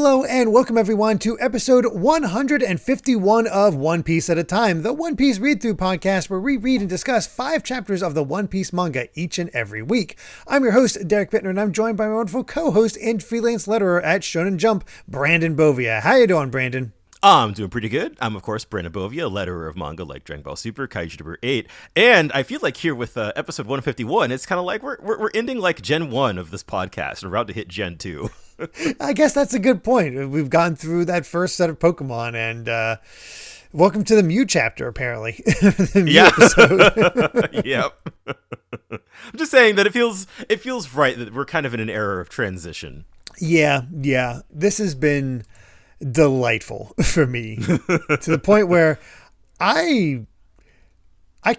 Hello and welcome everyone to episode 151 of One Piece at a Time, the One Piece read-through podcast where we read and discuss 5 chapters of the One Piece manga each and every week. I'm your host, Derrick, and I'm joined by my wonderful co-host and freelance letterer at Shonen Jump, Brandon Bovia. How you doing, Brandon? I'm doing pretty good. I'm, of course, Brandon Bovia, letterer of manga like Dragon Ball Super, Kaiju number 8. And I feel like here with episode 151, it's kind of like we're ending like Gen 1 of this podcast and about to hit Gen 2. I guess that's a good point. We've gone through that first set of Pokemon and welcome to the Mew chapter, apparently. The Mew episode. Yep. I'm just saying that it feels right that we're kind of in an era of transition. Yeah. This has been delightful for me to the point where I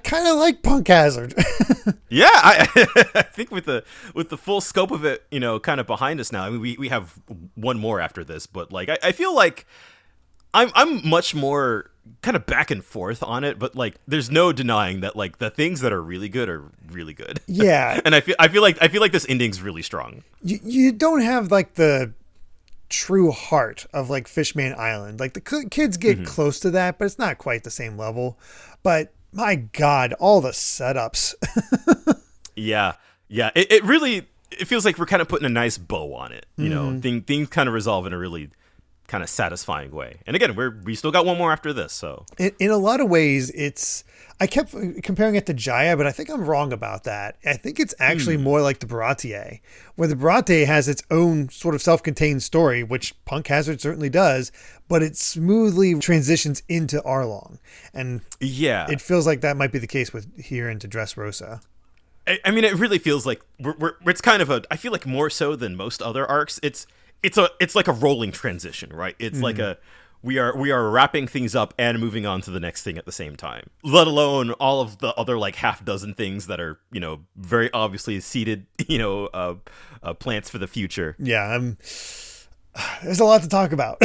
kind of like Punk Hazard. Yeah, I think with the full scope of it, kind of behind us now. I mean, we have one more after this, but like I feel like I'm much more kind of back and forth on it, but like there's no denying that like the things that are really good are really good. Yeah, and I feel like this ending's really strong. You don't have like the true heart of like Fishman Island. Like the kids get close to that, but it's not quite the same level. But my God, all the setups. Yeah. It really feels like we're kind of putting a nice bow on it. Things kind of resolve in a really kind of satisfying way. And again, we still got one more after this. So in a lot of ways, I kept comparing it to Jaya, but I think I'm wrong about that. I think it's actually more like the Baratie, where the Baratie has its own sort of self-contained story, which Punk Hazard certainly does, but it smoothly transitions into Arlong. And yeah, it feels like that might be the case with here into Dressrosa. I mean, it really feels like it's kind of I feel like more so than most other arcs. It's like a rolling transition, right? It's like we are wrapping things up and moving on to the next thing at the same time, let alone all of the other like half dozen things that are, very obviously seeded, plants for the future. Yeah. There's a lot to talk about.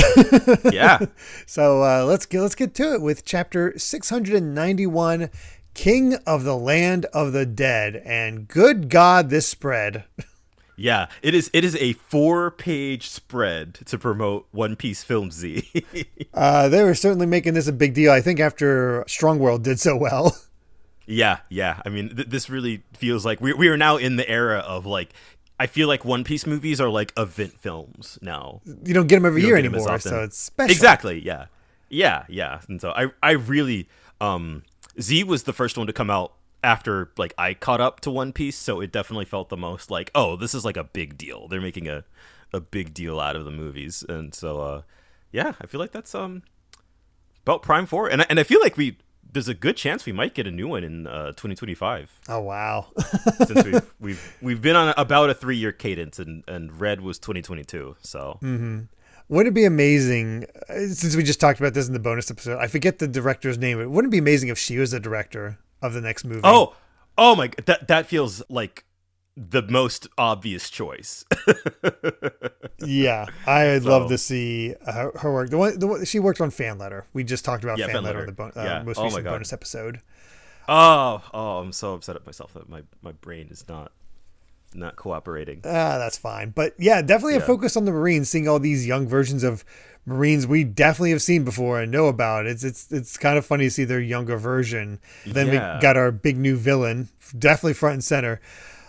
Yeah. So let's get to it with chapter 691, King of the Land of the Dead. And good God, this spread. Yeah, it is a 4-page spread to promote One Piece Film Z. They were certainly making this a big deal, I think, after Strong World did so well. Yeah. I mean, this really feels like we are now in the era of like, I feel like One Piece movies are like event films now. You don't get them every year anymore, so it's special. Exactly, yeah. And so I really, Z was the first one to come out after like I caught up to One Piece, so it definitely felt the most like, oh, this is like a big deal. They're making a big deal out of the movies, and so I feel like that's about prime for it. And I feel like there's a good chance we might get a new one in 2025. Oh wow! Since we've been on about a 3-year cadence, and Red was 2022, so. Wouldn't it be amazing, since we just talked about this in the bonus episode, I forget the director's name, but wouldn't it be amazing if she was the director of the next movie? Oh my, that feels like the most obvious choice. Yeah, I'd love to see her work. The one she worked on Fan Letter. We just talked about Fan Letter on the most recent bonus episode. Oh, I'm so upset at myself that my brain is not cooperating. That's fine. But yeah, definitely a focus on the Marines, seeing all these young versions of Marines we definitely have seen before and know about. It's kind of funny to see their younger version. Then we got our big new villain, definitely front and center.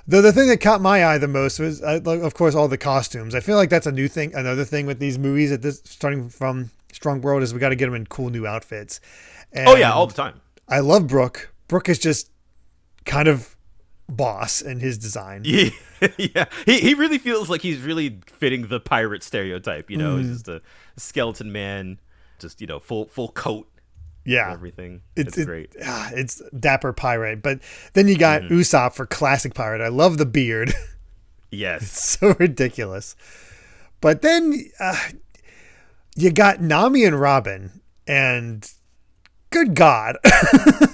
Though the thing that caught my eye the most was, of course, all the costumes. I feel like that's a new thing. Another thing with these movies, starting from Strong World, is we got to get them in cool new outfits. And all the time. I love Brook. Brook is just kind of boss in his design. Yeah. He really feels like he's really fitting the pirate stereotype. He's just a skeleton man, just full coat. Yeah, everything. It's great. It's dapper pirate, but then you got Usopp for classic pirate. I love the beard. Yes, it's so ridiculous. But then you got Nami and Robin, and good God.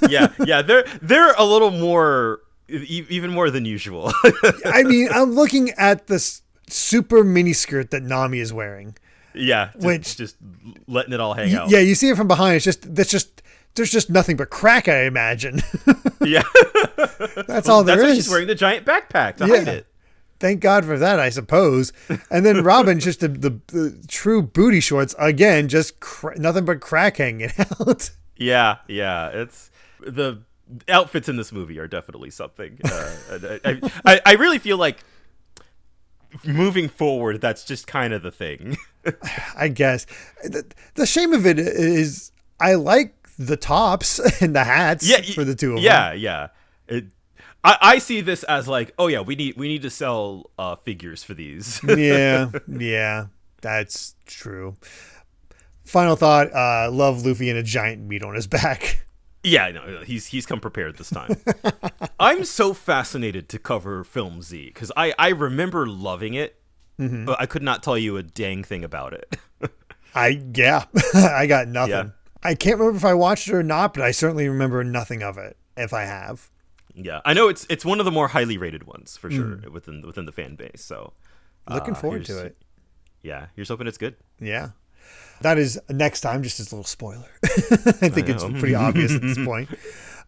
yeah, they're a little more, even more than usual. I mean, I'm looking at this super mini skirt that Nami is wearing. Yeah, just letting it all hang out. Yeah, you see it from behind. There's just nothing but crack, I imagine. Yeah, that's all there is. That's why she's wearing the giant backpack to hide it. thank God for that, I suppose. And then Robin, just the true booty shorts again, just nothing but crack hanging out. Yeah, it's the outfits in this movie are definitely something. I really feel like moving forward, that's just kind of the thing. I guess the shame of it is I like the tops and the hats for the two of them. Yeah. I see this as like, oh yeah, we need to sell figures for these. yeah, that's true. Final thought: love Luffy and a giant meat on his back. Yeah, no, he's come prepared this time. I'm so fascinated to cover Film Z because I remember loving it, but I could not tell you a dang thing about it. I got nothing. Yeah. I can't remember if I watched it or not, but I certainly remember nothing of it. If I have, yeah, I know it's one of the more highly rated ones for sure within the fan base. So looking forward to it. Yeah, here's hoping it's good. Yeah. That is next time, just as a little spoiler. I think it's pretty obvious at this point.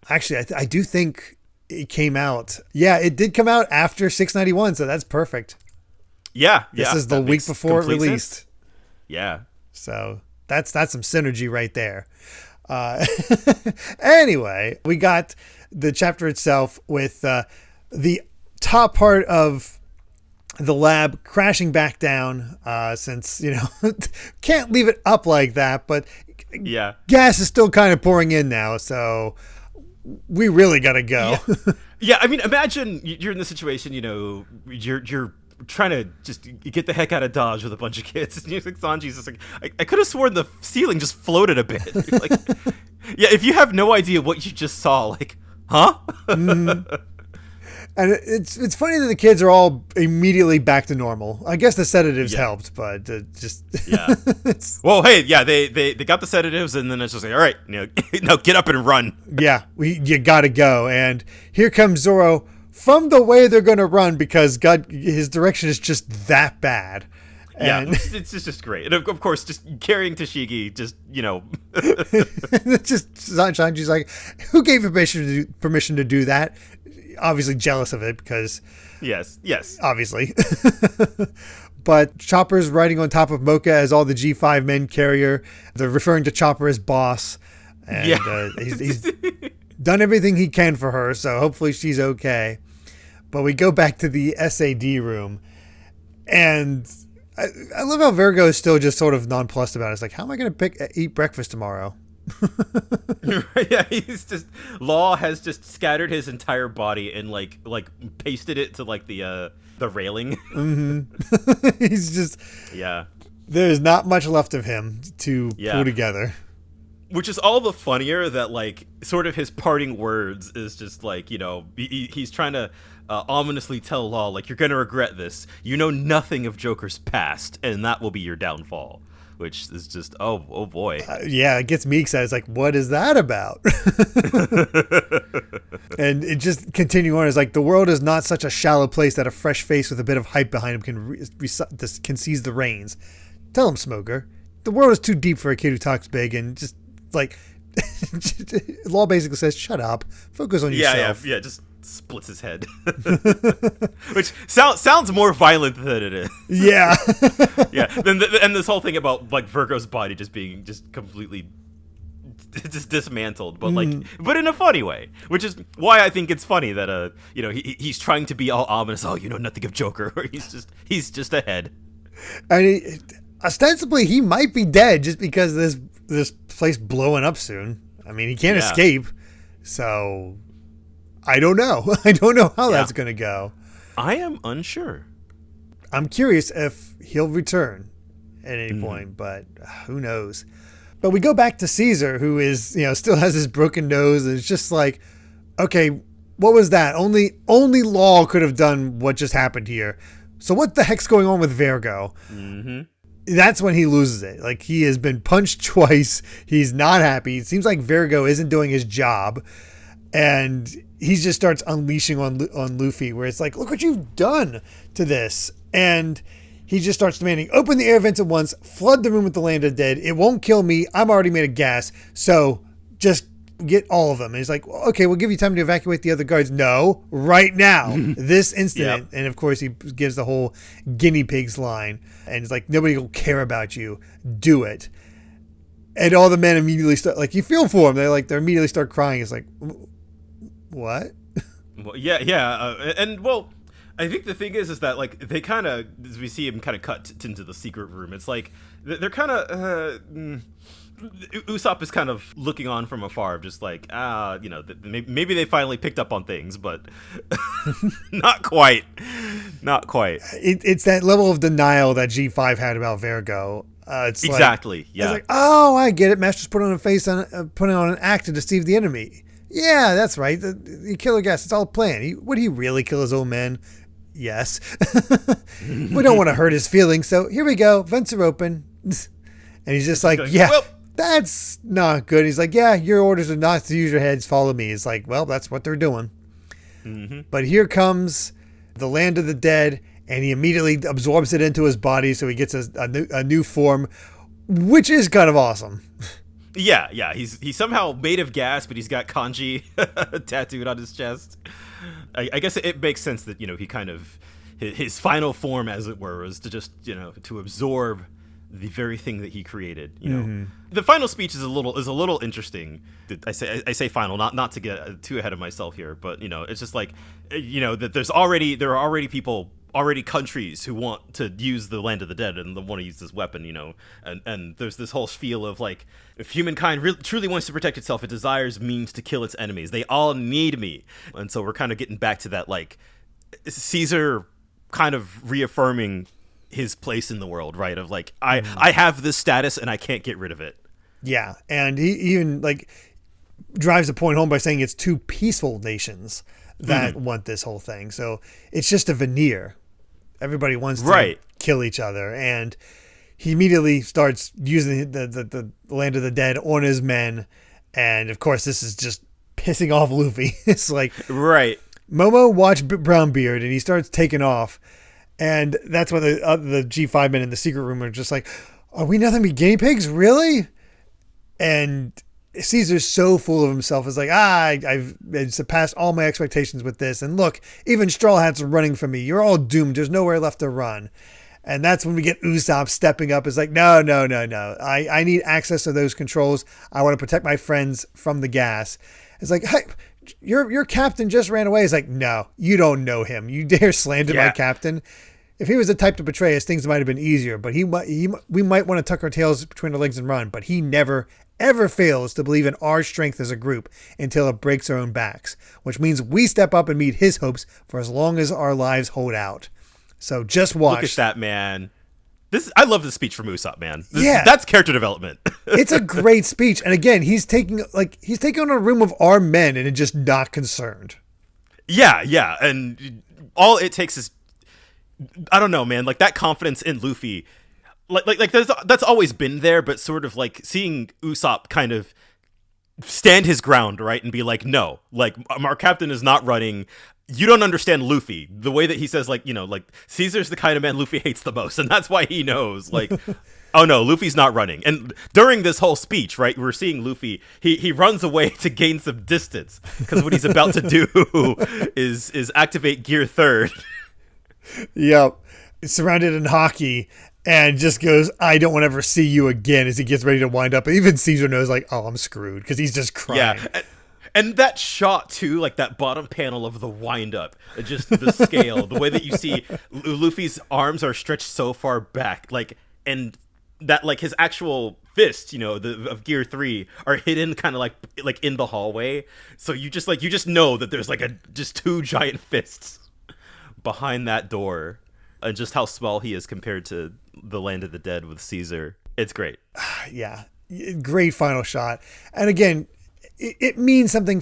Actually, I do think it came out. Yeah, it did come out after 691, so that's perfect. Yeah. This is the week before it released. Sense. Yeah. So that's some synergy right there. Anyway, we got the chapter itself with the top part of the lab crashing back down, since, can't leave it up like that, but gas is still kind of pouring in now, so we really got to go. Yeah, I mean, imagine you're in the situation, you're trying to just get the heck out of Dodge with a bunch of kids, and you're like, Sanji's just like, I could have sworn the ceiling just floated a bit. Like, yeah, if you have no idea what you just saw, like, huh? And it's funny that the kids are all immediately back to normal. I guess the sedatives helped, but just Well, hey, yeah, they got the sedatives, and then it's just like, all right, now get up and run. Yeah, you got to go, and here comes Zoro from the way they're going to run because his direction is just that bad. And it's just great, and of course, just carrying Tashigi, just just Sanji's like, who gave permission to do that? Obviously jealous of it because yes obviously. But Chopper's riding on top of Mocha as all the G5 men carrier. They're referring to Chopper as boss, and he's done everything he can for her, so hopefully she's okay. But we go back to the SAD room, and I love how Virgo is still just sort of nonplussed about it. It's like, how am I going to eat breakfast tomorrow? Yeah, Law has just scattered his entire body and like pasted it to like the railing. He's just there's not much left of him to pull together, which is all the funnier that like sort of his parting words is just like, he's trying to ominously tell Law, like, you're gonna regret this, nothing of Joker's past, and that will be your downfall. Which is just, oh boy. It gets me excited. It's like, what is that about? And it just continuing on. It's like, the world is not such a shallow place that a fresh face with a bit of hype behind him can seize the reins. Tell him, Smoker. The world is too deep for a kid who talks big, and just like Law basically says, shut up. Focus on yourself. Yeah, just splits his head. Which sounds more violent than it is. Yeah. And this whole thing about like Virgo's body just being just completely just dismantled, but but in a funny way, which is why I think it's funny that he's trying to be all ominous. Oh, nothing of Joker, or he's just a head. And ostensibly he might be dead just because this place blowing up soon. I mean, he can't escape, so I don't know. I don't know how that's going to go. I am unsure. I'm curious if he'll return at any point, but who knows? But we go back to Caesar, who is, still has his broken nose, and it's just like, okay, what was that? Only Law could have done what just happened here. So what the heck's going on with Virgo? That's when he loses it. Like, he has been punched twice. He's not happy. It seems like Virgo isn't doing his job. And he just starts unleashing on Luffy, where it's like, look what you've done to this. And he just starts demanding, open the air vents at once, flood the room with the land of dead. It won't kill me. I'm already made of gas. So just get all of them. And he's like, okay, we'll give you time to evacuate the other guards. No, right now, this instant. Yep. And of course, he gives the whole guinea pigs line. And he's like, nobody will care about you. Do it. And all the men immediately start, like, you feel for them. They immediately start crying. It's like, what? Well, yeah. And well, I think the thing is that, like, they kind of, as we see him kind of cut into the secret room, it's like, they're kind of, Usopp is kind of looking on from afar, just like, maybe they finally picked up on things, but not quite. Not quite. It's that level of denial that G5 had about Vergo. It's exactly. Like, yeah. It's like, oh, I get it. Master's putting on an act to deceive the enemy. Yeah, that's right. The killer gas. It's all a plan. Would he really kill his own men? Yes. We don't want to hurt his feelings, so here we go. Vents are open. And he's just like, yeah, well, that's not good. He's like, yeah, your orders are not to use your heads. Follow me. It's like, well, that's what they're doing. Mm-hmm. But here comes the land of the dead, and he immediately absorbs it into his body, so he gets a new form, which is kind of awesome. Yeah. He's somehow made of gas, but he's got kanji tattooed on his chest. I guess it makes sense that, he kind of, his final form, as it were, was to just, to absorb the very thing that he created. Mm-hmm. The final speech is a little interesting. I say final, not to get too ahead of myself here, but it's just like, that there are already people, countries who want to use the land of the dead and want to use this weapon, and there's this whole spiel of like, if humankind truly wants to protect itself, it desires means to kill its enemies. They all need me. And so we're kind of getting back to that, like, Caesar kind of reaffirming his place in the world, right? Of like, I have this status and I can't get rid of it. Yeah. And he even like drives the point home by saying it's two peaceful nations that want this whole thing. So it's just a veneer. Everybody wants to kill each other. And he immediately starts using the land of the dead on his men. And of course, this is just pissing off Luffy. It's like, Momo watched Brownbeard and he starts taking off. And that's when the G5 men in the secret room are just like, are we nothing but guinea pigs? Really? And Caesar's so full of himself. It's like, I've surpassed all my expectations with this. And look, even Straw Hats are running from me. You're all doomed. There's nowhere left to run. And that's when we get Usopp stepping up. It's like, no. I need access to those controls. I want to protect my friends from the gas. It's like, hey, your captain just ran away. It's like, no, you don't know him. You dare slander my captain. If he was the type to betray us, things might have been easier. But we might want to tuck our tails between our legs and run. But he never, ever fails to believe in our strength as a group until it breaks our own backs, which means we step up and meet his hopes for as long as our lives hold out. So just watch. Look at that, man. I love this speech from Usopp, man. That's character development. It's a great speech. And again, he's taking on a room of our men and just not concerned. Yeah. And all it takes is, I don't know, man, like that confidence in Luffy, like that's always been there, but sort of like seeing Usopp kind of stand his ground, right? And be like, no, like our captain is not running. You don't understand Luffy. The way that he says, like, like Caesar's the kind of man Luffy hates the most. And that's why he knows, like, oh no, Luffy's not running. And during this whole speech, right, we're seeing Luffy, he runs away to gain some distance. Because what he's about to do is activate Gear 3rd. Yep. Surrounded in hockey and just goes, I don't want to ever see you again as he gets ready to wind up. And even Caesar knows, like, oh, I'm screwed because he's just crying. Yeah. And that shot, too, like that bottom panel of the wind-up, just the scale, the way that you see Luffy's arms are stretched so far back, like, and that, like, his actual fists, of Gear 3 are hidden kind of like in the hallway. So you just know that there's, like, just two giant fists behind that door, and just how small he is compared to the Land of the Dead with Caesar. It's great. Yeah. Great final shot. And again, it means something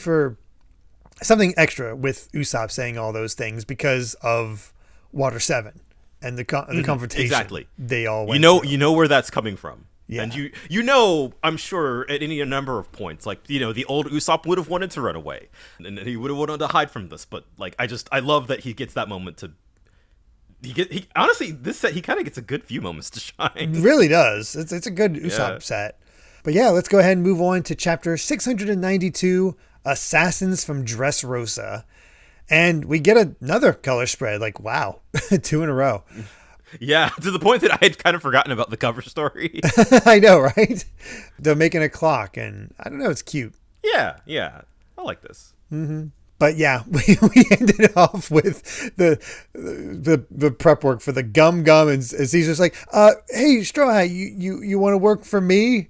something extra with Usopp saying all those things because of Water 7 and the confrontation. Exactly. They all went through. You know where that's coming from. Yeah. And I'm sure at any number of points, like, the old Usopp would have wanted to run away and he would have wanted to hide from this. But like, I love that he gets that moment to, honestly, this set, he kind of gets a good few moments to shine. It really does. It's a good Usopp set. But yeah, let's go ahead and move on to chapter 692, Assassins from Dressrosa. And we get another color spread. Like, wow, 2 in a row. Yeah, to the point that I had kind of forgotten about the cover story. I know, right? They're making a clock, and I don't know, it's cute. Yeah, I like this. Mm-hmm. But yeah, we ended off with the prep work for the gum, and Caesar's like, hey, Straw Hat, you want to work for me?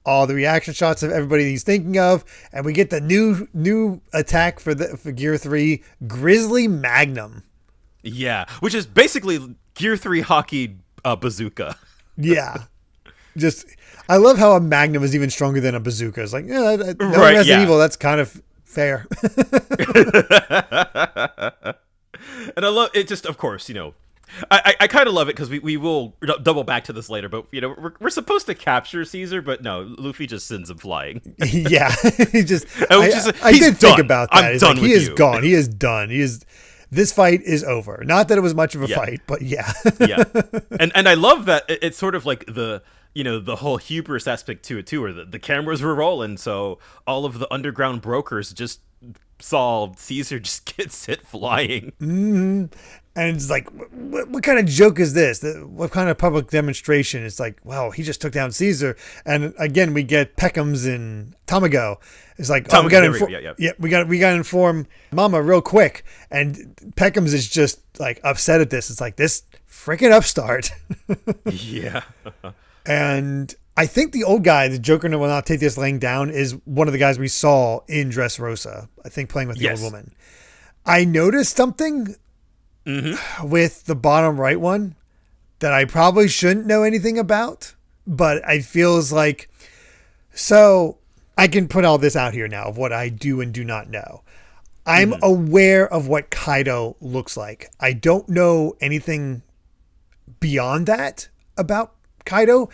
All the reaction shots of everybody he's thinking of, and we get the new attack for Gear 3, Grizzly Magnum. Yeah, which is basically Gear 3 hockey bazooka. Yeah. Just, I love how a Magnum is even stronger than a bazooka. It's like, yeah, Resident Evil, that's kind of fair. And I love it. Just, of course, I kind of love it because we will double back to this later, but we're supposed to capture Caesar, but no, Luffy just sends him flying. Yeah, I did think about that. I'm done with he is you. Gone. He is done. This fight is over. Not that it was much of a fight, but yeah. Yeah, and I love that it's sort of like the whole hubris aspect to it too, where the cameras were rolling, so all of the underground brokers just saw Caesar just get hit flying. Mm-hmm. And it's like, what kind of joke is this? What kind of public demonstration? It's like, wow, he just took down Caesar. And again, we get Peckham's and Tamago. It's like, we got to inform Mama real quick. And Peckham's is just like upset at this. It's like, this freaking upstart. Yeah. And I think the old guy, the Joker will not take this laying down, is one of the guys we saw in Dressrosa, I think, playing with the old woman. I noticed something with the bottom right one that I probably shouldn't know anything about, but I feels like, so I can put all this out here now of what I do and do not know. I'm aware of what Kaido looks like. I don't know anything beyond that about Kaido,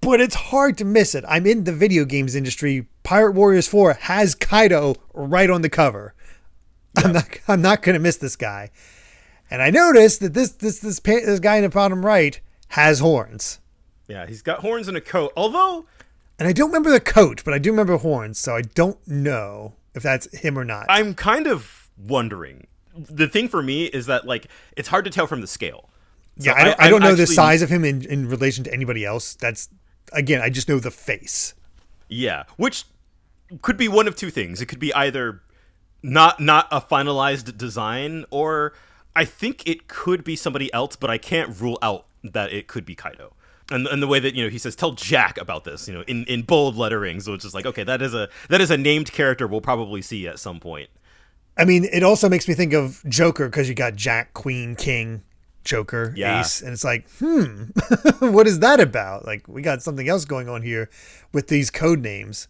but it's hard to miss it. I'm in the video games industry. Pirate Warriors 4 has Kaido right on the cover. Yep. I'm not going to miss this guy. And I noticed that this guy in the bottom right has horns. Yeah, he's got horns and a coat. Although, and I don't remember the coat, but I do remember horns, so I don't know if that's him or not. I'm kind of wondering. The thing for me is that, like, it's hard to tell from the scale. So yeah, I don't know the size of him in relation to anybody else. That's, again, I just know the face. Yeah, which could be one of two things. It could be either not a finalized design, or I think it could be somebody else, but I can't rule out that it could be Kaido. And the way that, he says, tell Jack about this, in bold lettering. So it's just like, okay, that is a named character we'll probably see at some point. I mean, it also makes me think of Joker, because you got Jack, Queen, King, Joker, Ace, and it's like, what is that about? Like, we got something else going on here with these code names.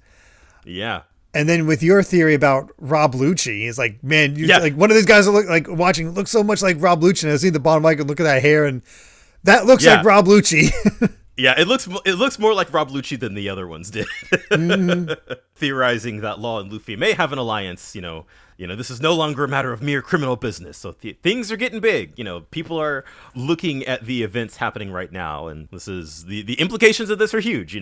Yeah. And then with your theory about Rob Lucci, it's like, man, like one of these guys that looks so much like Rob Lucci. And I see the bottom mic and look at that hair, and that looks like Rob Lucci. Yeah, it looks more like Rob Lucci than the other ones did. Theorizing that Law and Luffy may have an alliance. This is no longer a matter of mere criminal business. So things are getting big. People are looking at the events happening right now, and this is the implications of this are huge.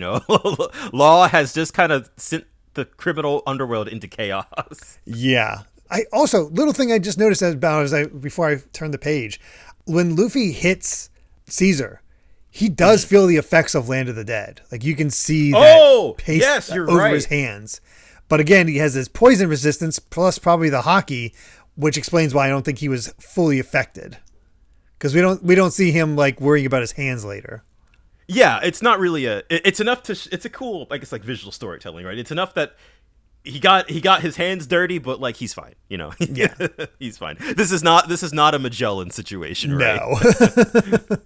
Law has just kind of sent the criminal underworld into chaos. Yeah. I also, little thing I just noticed about before I turn the page, when Luffy hits Caesar, he does feel the effects of Land of the Dead. Like, you can see that paste over his hands. But again, he has this poison resistance plus probably the hockey, which explains why I don't think he was fully affected. Because we don't see him like worrying about his hands later. Yeah, it's not really it's enough to it's a cool, I guess, like visual storytelling, right? It's enough that he got his hands dirty, but like he's fine, Yeah, he's fine. This is not a Magellan situation, right? No.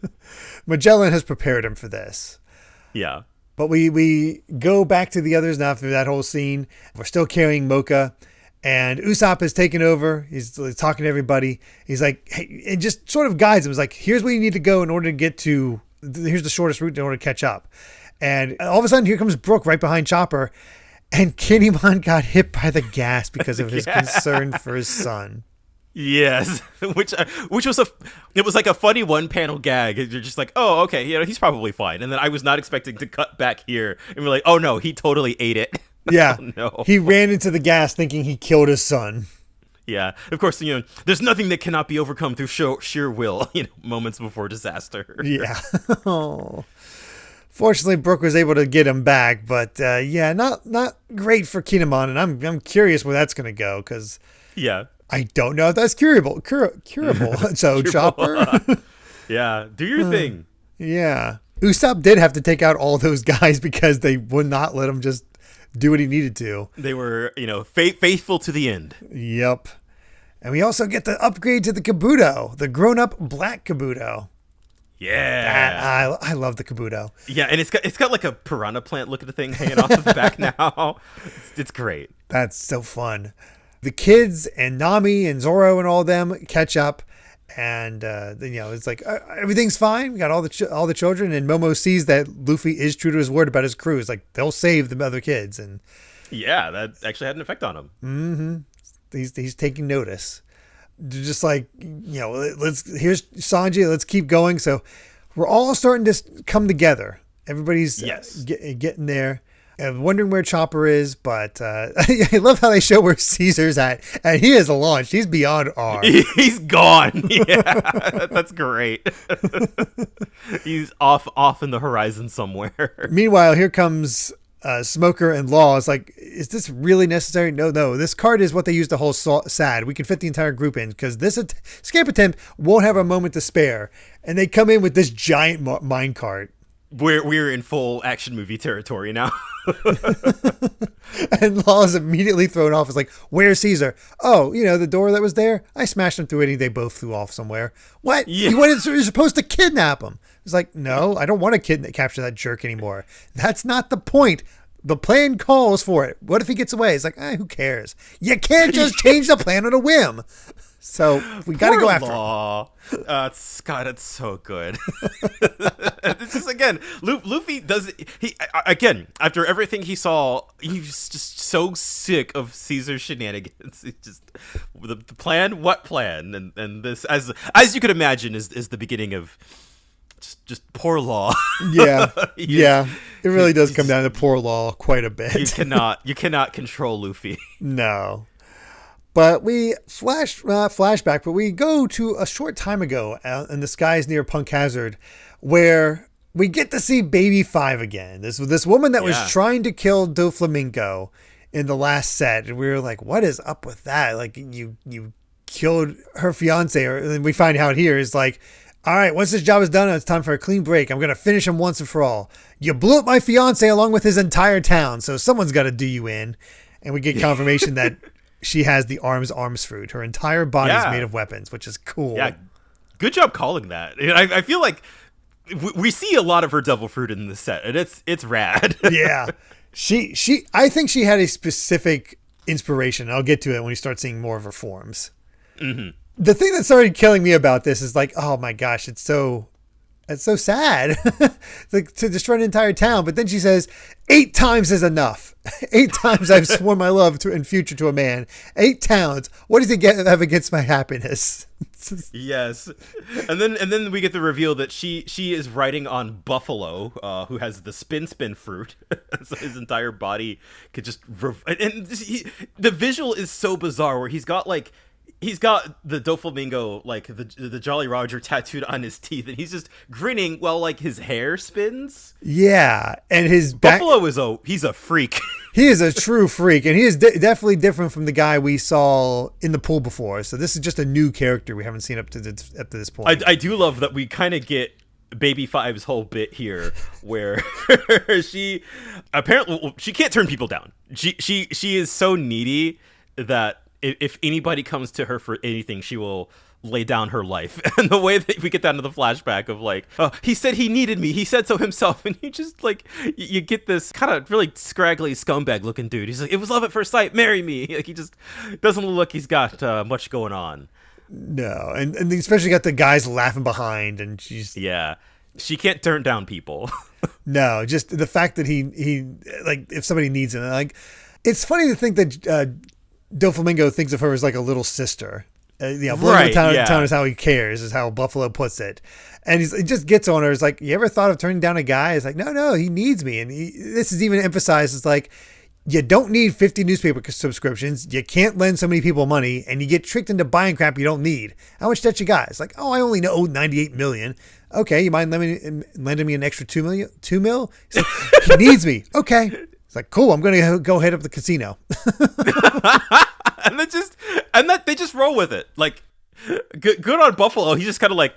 Magellan has prepared him for this. Yeah. But we go back to the others now after that whole scene. We're still carrying Mocha, and Usopp has taken over. He's talking to everybody. He's like, hey, and just sort of guides him. He's like, here's where you need to go in order to get to. Here's the shortest route in order to catch up. And all of a sudden, here comes Brook right behind Chopper, and Kinnymon got hit by the gas because of his concern for his son. Yes, which was it was like a funny one panel gag. You're just like, oh, okay, he's probably fine. And then I was not expecting to cut back here and be like, oh no, he totally ate it. Yeah, oh, no, he ran into the gas thinking he killed his son. Yeah, of course, there's nothing that cannot be overcome through sheer will. Moments before disaster. Yeah. Oh. Fortunately, Brooke was able to get him back, but yeah, not great for Kinemon, and I'm curious where that's gonna go because I don't know if that's curable. So Chopper, yeah, do your thing. Yeah, Usopp did have to take out all those guys because they would not let him just do what he needed to. They were, faithful to the end. Yep, and we also get the upgrade to the Kabuto, the grown-up black Kabuto. Yeah, I love the Kabuto. Yeah, and it's got like a piranha plant looking thing hanging off the back now. It's great. That's so fun. The kids and Nami and Zoro and all of them catch up, and it's like everything's fine. We got all the children, and Momo sees that Luffy is true to his word about his crew. It's like they'll save the other kids, and yeah, that actually had an effect on him. Mm-hmm. He's taking notice. They're just like, here's Sanji, let's keep going. So we're all starting to come together. Everybody's getting there. I'm wondering where Chopper is, but I love how they show where Caesar's at, and he is launched. He's beyond R. He's gone. Yeah, that's great. He's off in the horizon somewhere. Meanwhile, here comes Smoker and Law. It's like, is this really necessary? No. This cart is what they use to hold SAD. We can fit the entire group in because this escape attempt won't have a moment to spare. And they come in with this giant mine cart. We're in full action movie territory now. And Law is immediately thrown off. It's like, where's Caesar? Oh, the door that was there? I smashed them through it and they both flew off somewhere. What? Yeah. You're supposed to kidnap him. It's like, no, I don't want to capture that jerk anymore. That's not the point. The plan calls for it. What if he gets away? It's like, who cares? You can't just change the plan on a whim. So we got to go after him. Scott, it's so good. It's just, again, Luffy does again, after everything he saw, he's just so sick of Caesar's shenanigans. It's just the plan. What plan? And this, as you could imagine, is the beginning of just poor Law. Yeah. Yeah. It really does come down to poor Law quite a bit. You cannot control Luffy. No. But we flashback, but we go to a short time ago in the skies near Punk Hazard, where we get to see Baby 5 again. This woman that was trying to kill Doflamingo in the last set. And we were like, what is up with that? Like, you killed her fiance. And we find out here is like, all right, once this job is done, it's time for a clean break. I'm going to finish him once and for all. You blew up my fiance along with his entire town, so someone's got to do you in. And we get confirmation that she has the arms fruit. Her entire body is made of weapons, which is cool. Yeah, good job calling that. I feel like we see a lot of her devil fruit in this set, and it's rad. Yeah, I think she had a specific inspiration. I'll get to it when you start seeing more of her forms. Mm-hmm. The thing that started killing me about this is like, oh my gosh, it's so sad. Like, to destroy an entire town. But then she says, 8 times is enough. 8 times I've sworn my love in future to a man. 8 towns. What does he have against my happiness? Yes. And then we get the reveal that she is riding on Buffalo, who has the spin fruit. So his entire body could just the visual is so bizarre where he's got the Doflamingo, like the Jolly Roger tattooed on his teeth, and he's just grinning while like his hair spins. Yeah, and his Buffalo he's a freak. He is a true freak, and he is definitely different from the guy we saw in the pool before. So this is just a new character we haven't seen up to this point. I do love that we kind of get Baby 5's whole bit here, where she apparently she can't turn people down. She is so needy that if anybody comes to her for anything, she will lay down her life. And the way that we get down to the flashback of like, oh, he said he needed me. He said so himself. And you just like, you get this kind of really scraggly scumbag looking dude. He's like, it was love at first sight. Marry me. Like, he just doesn't look like he's got much going on. No. And especially got the guys laughing behind, and she can't turn down people. No, just the fact that he like, if somebody needs him, like, it's funny to think that Doflamingo thinks of her as like a little sister. blowing the town is how he cares, is how Buffalo puts it. And he just gets on her. It's like, you ever thought of turning down a guy? It's like, no, he needs me. And this is even emphasized. It's like, you don't need 50 newspaper subscriptions. You can't lend so many people money, and you get tricked into buying crap you don't need. How much debt you got? It's like, I only owe $98 million. Okay, you mind lending me an extra $2 million? $2 million? He's like, he needs me. Okay. It's like, cool. I'm gonna go head up the casino. and they just roll with it. Like, good on Buffalo. He's just kind of like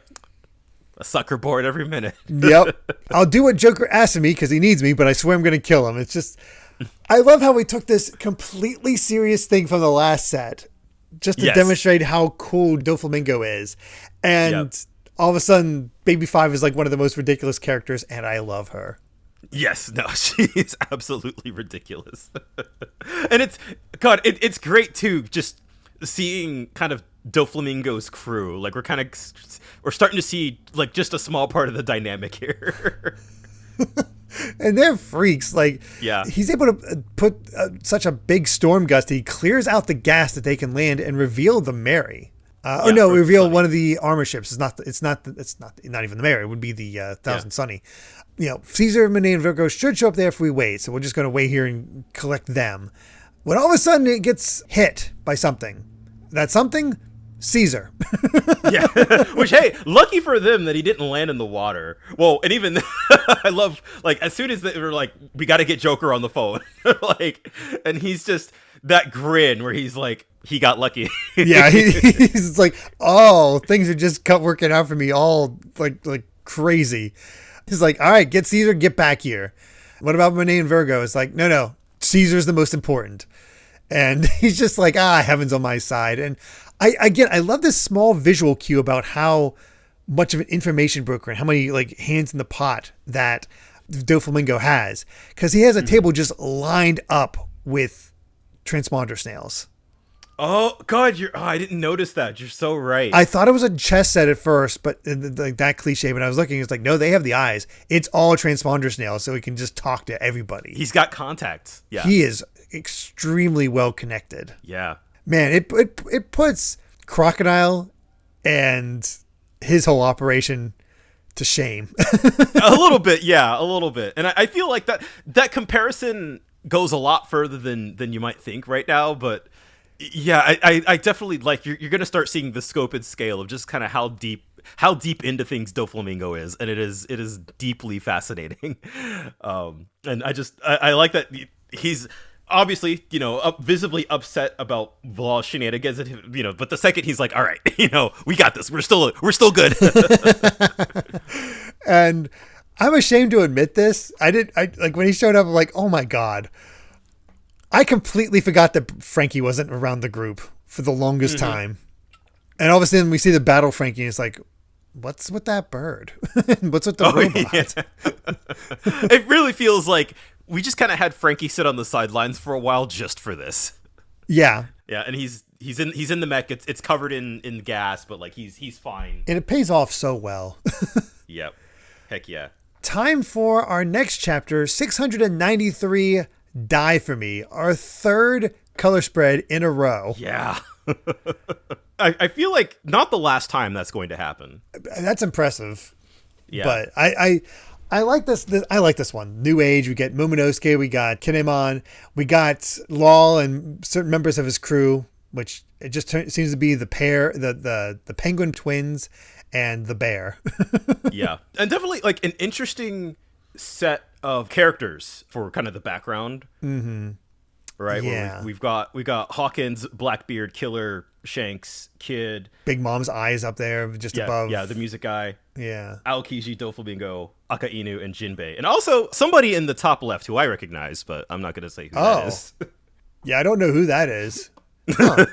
a sucker board every minute. Yep. I'll do what Joker asks of me because he needs me, but I swear I'm gonna kill him. It's just, I love how we took this completely serious thing from the last set just to demonstrate how cool Doflamingo is. And all of a sudden, Baby Five is like one of the most ridiculous characters, and I love her. Yes, no, she is absolutely ridiculous. And it's great too, just seeing kind of Doflamingo's crew. Like, we're starting to see like just a small part of the dynamic here. And they're freaks. Like, he's able to put such a big storm gust. He clears out the gas that they can land and reveal the Mary. Reveal one of the armor ships. It's not even the Mary. It would be the Thousand Sunny. Caesar, Monet, and Virgo should show up there if we wait. So we're just going to wait here and collect them. When all of a sudden it gets hit by something. That something? Caesar. Yeah. Which, hey, lucky for them that he didn't land in the water. Well, and even I love, like, as soon as they were like, we got to get Joker on the phone. Like, and he's just that grin where he's like, he got lucky. Yeah. He's like, oh, things are just working out for me all like crazy. He's like, all right, get Caesar, get back here. What about Monet and Virgo? It's like, no, Caesar's the most important. And he's just like, heaven's on my side. And I love this small visual cue about how much of an information broker and how many like hands in the pot that Doflamingo has. Because he has a table just lined up with transponder snails. Oh God, I didn't notice that. You're so right. I thought it was a chess set at first, but like that cliche. When I was looking, it's like, no, they have the eyes. It's all transponder snails, so he can just talk to everybody. He's got contacts. Yeah, he is extremely well connected. Yeah, man, it puts Crocodile and his whole operation to shame. A little bit, yeah, a little bit. And I feel like that comparison goes a lot further than you might think right now, but. Yeah, I definitely like you're going to start seeing the scope and scale of just kind of how deep into things Doflamingo is, and it is deeply fascinating. And I like that he's obviously visibly upset about Vla's shenanigans, and but the second he's like, all right, we got this, we're still good. And I'm ashamed to admit this. I like when he showed up, I'm like, oh my God. I completely forgot that Frankie wasn't around the group for the longest time. And all of a sudden we see the battle Frankie and it's like, what's with that bird? What's with the robot? Yeah. It really feels like we just kind of had Frankie sit on the sidelines for a while just for this. Yeah. Yeah, and he's in the mech. It's covered in gas, but like he's fine. And it pays off so well. Yep. Heck yeah. Time for our next chapter, 693 Die For Me, our third color spread in a row. Yeah. I feel like not the last time that's going to happen. That's impressive. Yeah. But I like this. I like this one. New Age. We get Momonosuke. We got Kinemon. We got Law and certain members of his crew, which it just seems to be the pair, the penguin twins and the bear. Yeah. And definitely like an interesting set of characters for kind of the background. Mm-hmm. Right? Yeah. Where we got Hawkins, Blackbeard, Killer, Shanks, Kid. Big Mom's eyes up there just above. Yeah, the music guy. Yeah. Aokiji, Doflamingo, Aka Inu, and Jinbei. And also somebody in the top left who I recognize, but I'm not going to say who that is. Yeah, I don't know who that is. Huh.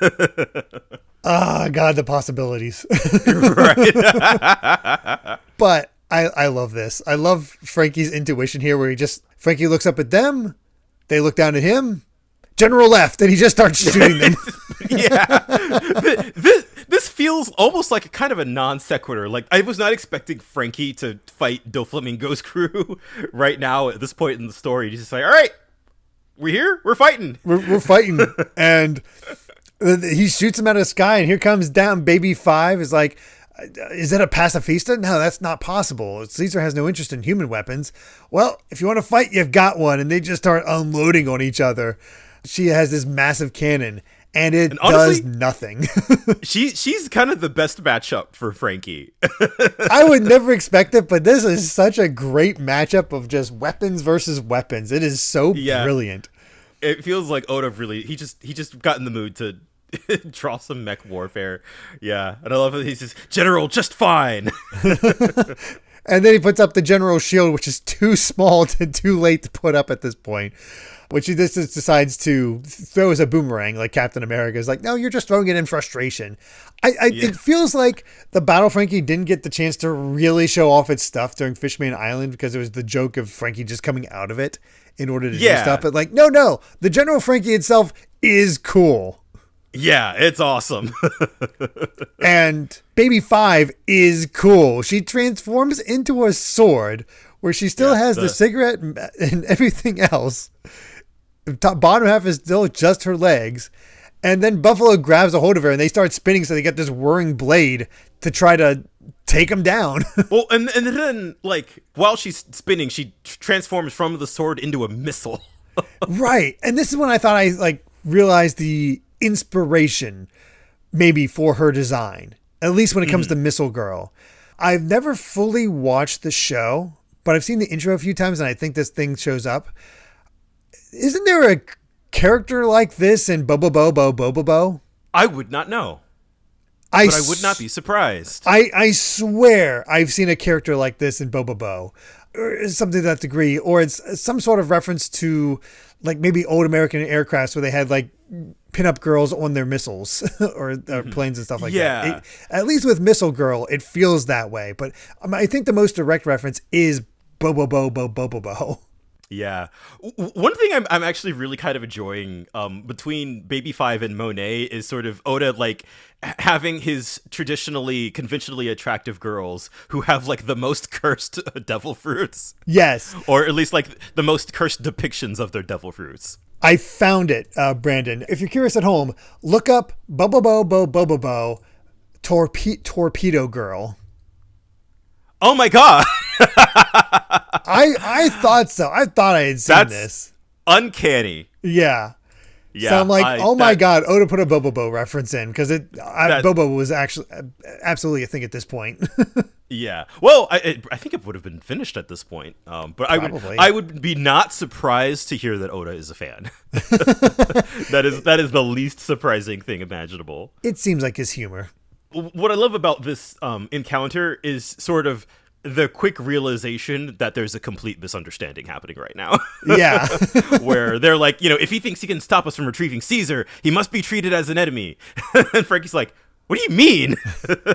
God, the possibilities. Right. But I love this. I love Frankie's intuition here where Frankie looks up at them. They look down at him. General left, and he just starts shooting them. Yeah. This feels almost like a kind of a non sequitur. Like, I was not expecting Frankie to fight Doflamingo's crew right now at this point in the story. He's just like, all right, we're here. We're fighting. We're fighting. And He shoots him out of the sky, and here comes down Baby 5. Is like, is that a pacifista? No, that's not possible. Caesar has no interest in human weapons. Well, if you want to fight, you've got one. And they just start unloading on each other. She has this massive cannon, and it honestly, does nothing. she's kind of the best matchup for Frankie. I would never expect it, but this is such a great matchup of just weapons versus weapons. It is so brilliant. It feels like Oda really he just got in the mood to draw some mech warfare. Yeah. And I love it. He's just, General, just fine. And then he puts up the General shield, which is too small and too late to put up at this point, which he just decides to throw as a boomerang, like Captain America is like, no, you're just throwing it in frustration. It feels like the Battle Frankie didn't get the chance to really show off its stuff during Fishman Island because it was the joke of Frankie just coming out of it in order to do stuff. But like, no, the General Frankie itself is cool. Yeah, it's awesome. And Baby 5 is cool. She transforms into a sword where she still has the cigarette and everything else. Bottom half is still just her legs. And then Buffalo grabs a hold of her and they start spinning, so they get this whirring blade to try to take him down. Well, and then, like, while she's spinning, she transforms from the sword into a missile. Right. And this is when I thought I, like, realized the inspiration maybe for her design, at least when it comes to Missile Girl. I've never fully watched the show, but I've seen the intro a few times and I think this thing shows up. Isn't there a character like this in Bobobo? I would not know. But I would not be surprised. I swear I've seen a character like this in Bobobo, or something to that degree, or it's some sort of reference to like maybe old American aircrafts where they had like pinup girls on their missiles or planes and stuff like that. At least with Missile Girl, it feels that way. But I think the most direct reference is Bobobo. Yeah. One thing I'm actually really kind of enjoying between Baby 5 and Monet is sort of Oda like having his conventionally attractive girls who have like the most cursed devil fruits. Yes. Or at least like the most cursed depictions of their devil fruits. I found it, Brandon. If you're curious at home, look up Bobobo Torpedo Girl. Oh my god. I thought so. I thought I had seen this. Uncanny. Yeah. So I'm like, my god, Oda put a Bobobo reference in because Bobo was actually absolutely a thing at this point. Yeah. Well, I think it would have been finished at this point. But I would be not surprised to hear that Oda is a fan. That is the least surprising thing imaginable. It seems like his humor. What I love about this encounter is sort of the quick realization that there's a complete misunderstanding happening right now. Yeah. Where they're like, if he thinks he can stop us from retrieving Caesar, he must be treated as an enemy. And Frankie's like, what do you mean?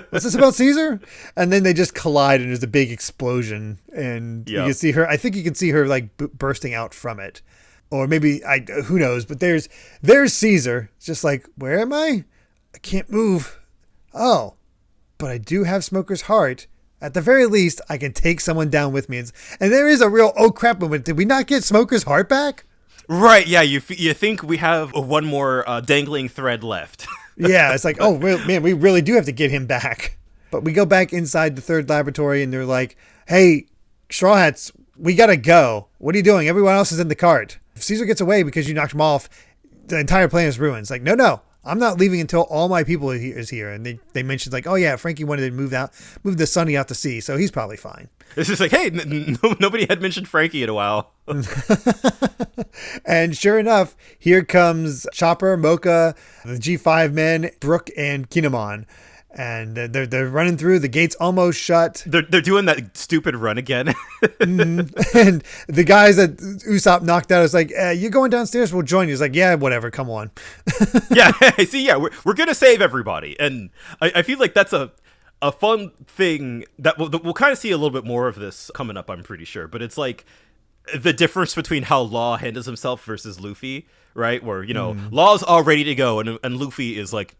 What's this about Caesar? And then they just collide and there's a big explosion. And you can see her, I think you can see her like bursting out from it. Or maybe, who knows, but there's Caesar. It's just like, where am I? I can't move. Oh, but I do have Smoker's heart. At the very least, I can take someone down with me. And there is a real, oh crap moment. Did we not get Smoker's heart back? Right, yeah, you think we have one more dangling thread left. Yeah, it's like, oh man, we really do have to get him back. But we go back inside the third laboratory and they're like, hey, Straw Hats, we gotta go. What are you doing? Everyone else is in the cart. If Caesar gets away because you knocked him off, the entire plan is ruined. It's like, no. I'm not leaving until all my people is here. And they mentioned like, oh yeah, Frankie wanted to move the Sonny out to sea, so he's probably fine. It's just like, hey, nobody had mentioned Frankie in a while. And sure enough, here comes Chopper, Mocha, the G5 men, Brooke, and Kinemon. And they're running through. The gate's almost shut. They're doing that stupid run again. And the guys that Usopp knocked out is like, you going downstairs? We'll join you. He's like, yeah, whatever. Come on. Yeah. See, yeah, we're going to save everybody. And I feel like that's a fun thing that we'll kind of see a little bit more of this coming up, I'm pretty sure. But it's like the difference between how Law handles himself versus Luffy, right? Where, Law's all ready to go. And Luffy is like,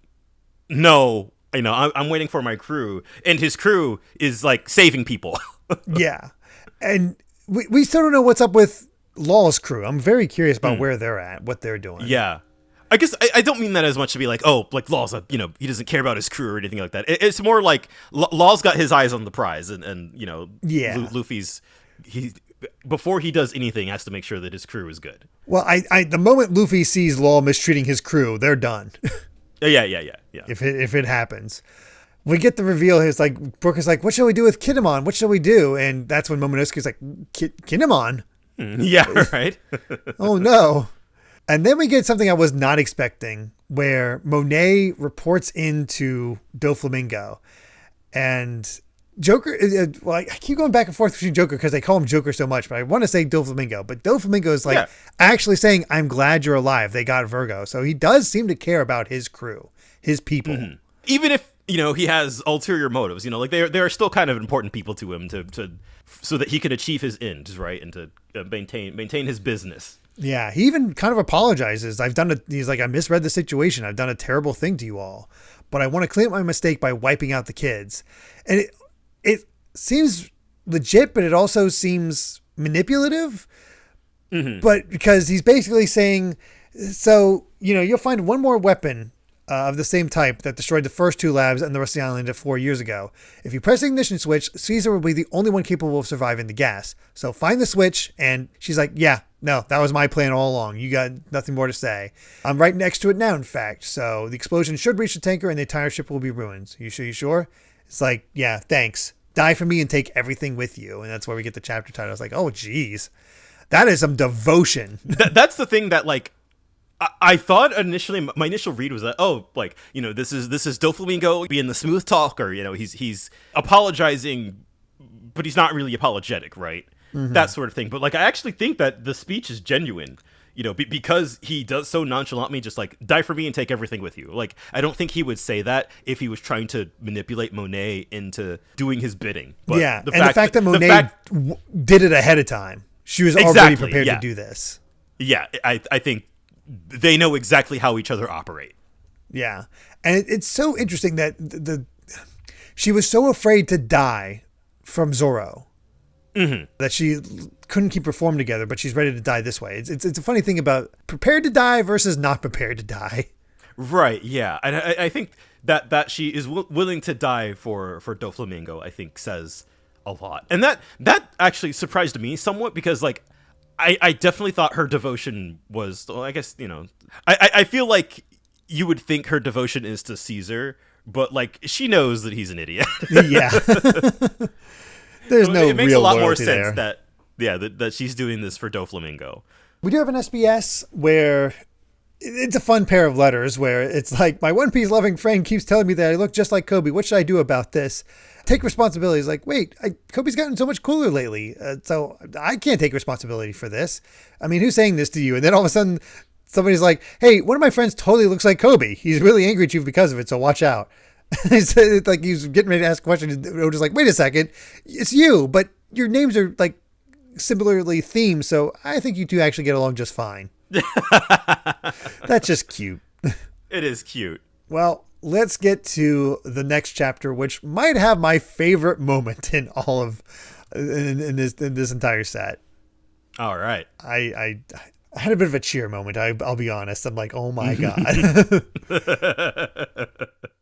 no, I'm waiting for my crew, and his crew is like saving people. Yeah. And we still don't know what's up with Law's crew. I'm very curious about where they're at, what they're doing. Yeah. I guess I don't mean that as much to be like, oh, like Law's he doesn't care about his crew or anything like that. It's more like Law's got his eyes on the prize, and Luffy's before he does anything has to make sure that his crew is good. Well, I the moment Luffy sees Law mistreating his crew, they're done. Yeah. If it happens. We get the reveal. He's like, Brook is like, what shall we do with Kinemon? What shall we do? And that's when Momonosuke's like, Kinemon? Yeah, right. Oh, no. And then we get something I was not expecting, where Monet reports into Doflamingo. And Joker, well, I keep going back and forth between Joker because they call him Joker so much, but I want to say Doflamingo. But Doflamingo is like actually saying, I'm glad you're alive. They got Virgo. So he does seem to care about his crew, his people. Mm-hmm. Even if, he has ulterior motives, like they are still kind of important people to him to so that he can achieve his ends, right? And to maintain his business. Yeah, he even kind of apologizes. He's like, I misread the situation. I've done a terrible thing to you all, but I want to clean up my mistake by wiping out the kids. And it seems legit, but it also seems manipulative. Mm-hmm. But because he's basically saying, so, you'll find one more weapon of the same type that destroyed the first 2 labs and the rest of the island 4 years ago. If you press the ignition switch, Caesar will be the only one capable of surviving the gas. So find the switch. And she's like, yeah, no, that was my plan all along. You got nothing more to say. I'm right next to it now, in fact. So the explosion should reach the tanker and the entire ship will be ruined. You sure? It's like, yeah, thanks. Die for me and take everything with you. And that's where we get the chapter title. I was like, oh, geez. That is some devotion. That's the thing that, like, I thought initially, my initial read was that, this is Doflamingo being the smooth talker. He's apologizing, but he's not really apologetic, right? Mm-hmm. That sort of thing. But, like, I actually think that the speech is genuine, because he does so nonchalantly just, like, die for me and take everything with you. Like, I don't think he would say that if he was trying to manipulate Monet into doing his bidding. But yeah, the fact that Monet did it ahead of time. She was already prepared to do this. Yeah, I think they know exactly how each other operate. Yeah. And it's so interesting that she was so afraid to die from Zoro that she couldn't keep her form together, but she's ready to die this way. It's a funny thing about prepared to die versus not prepared to die. Right. Yeah. And I think that she is willing to die for Doflamingo, I think says a lot. And that actually surprised me somewhat because, like, I definitely thought her devotion was, well, I guess, I feel like you would think her devotion is to Caesar, but, like, she knows that he's an idiot. Yeah. There's no real loyalty there. It makes a lot more sense that she's doing this for Doflamingo. We do have an SBS where it's a fun pair of letters where it's like, my One Piece loving friend keeps telling me that I look just like Kobe. What should I do about this? Take responsibility. It's like, wait, Kobe's gotten so much cooler lately. So I can't take responsibility for this. I mean, who's saying this to you? And then all of a sudden somebody's like, hey, one of my friends totally looks like Kobe. He's really angry at you because of it. So watch out. It's like he's getting ready to ask a question. And Oda's like, wait a second. It's you, but your names are like similarly themed. So I think you two actually get along just fine. That's just cute. It is cute. Well, let's get to the next chapter, which might have my favorite moment in all of in this entire set. All right. I had a bit of a cheer moment. I'll be honest. I'm like, oh my God.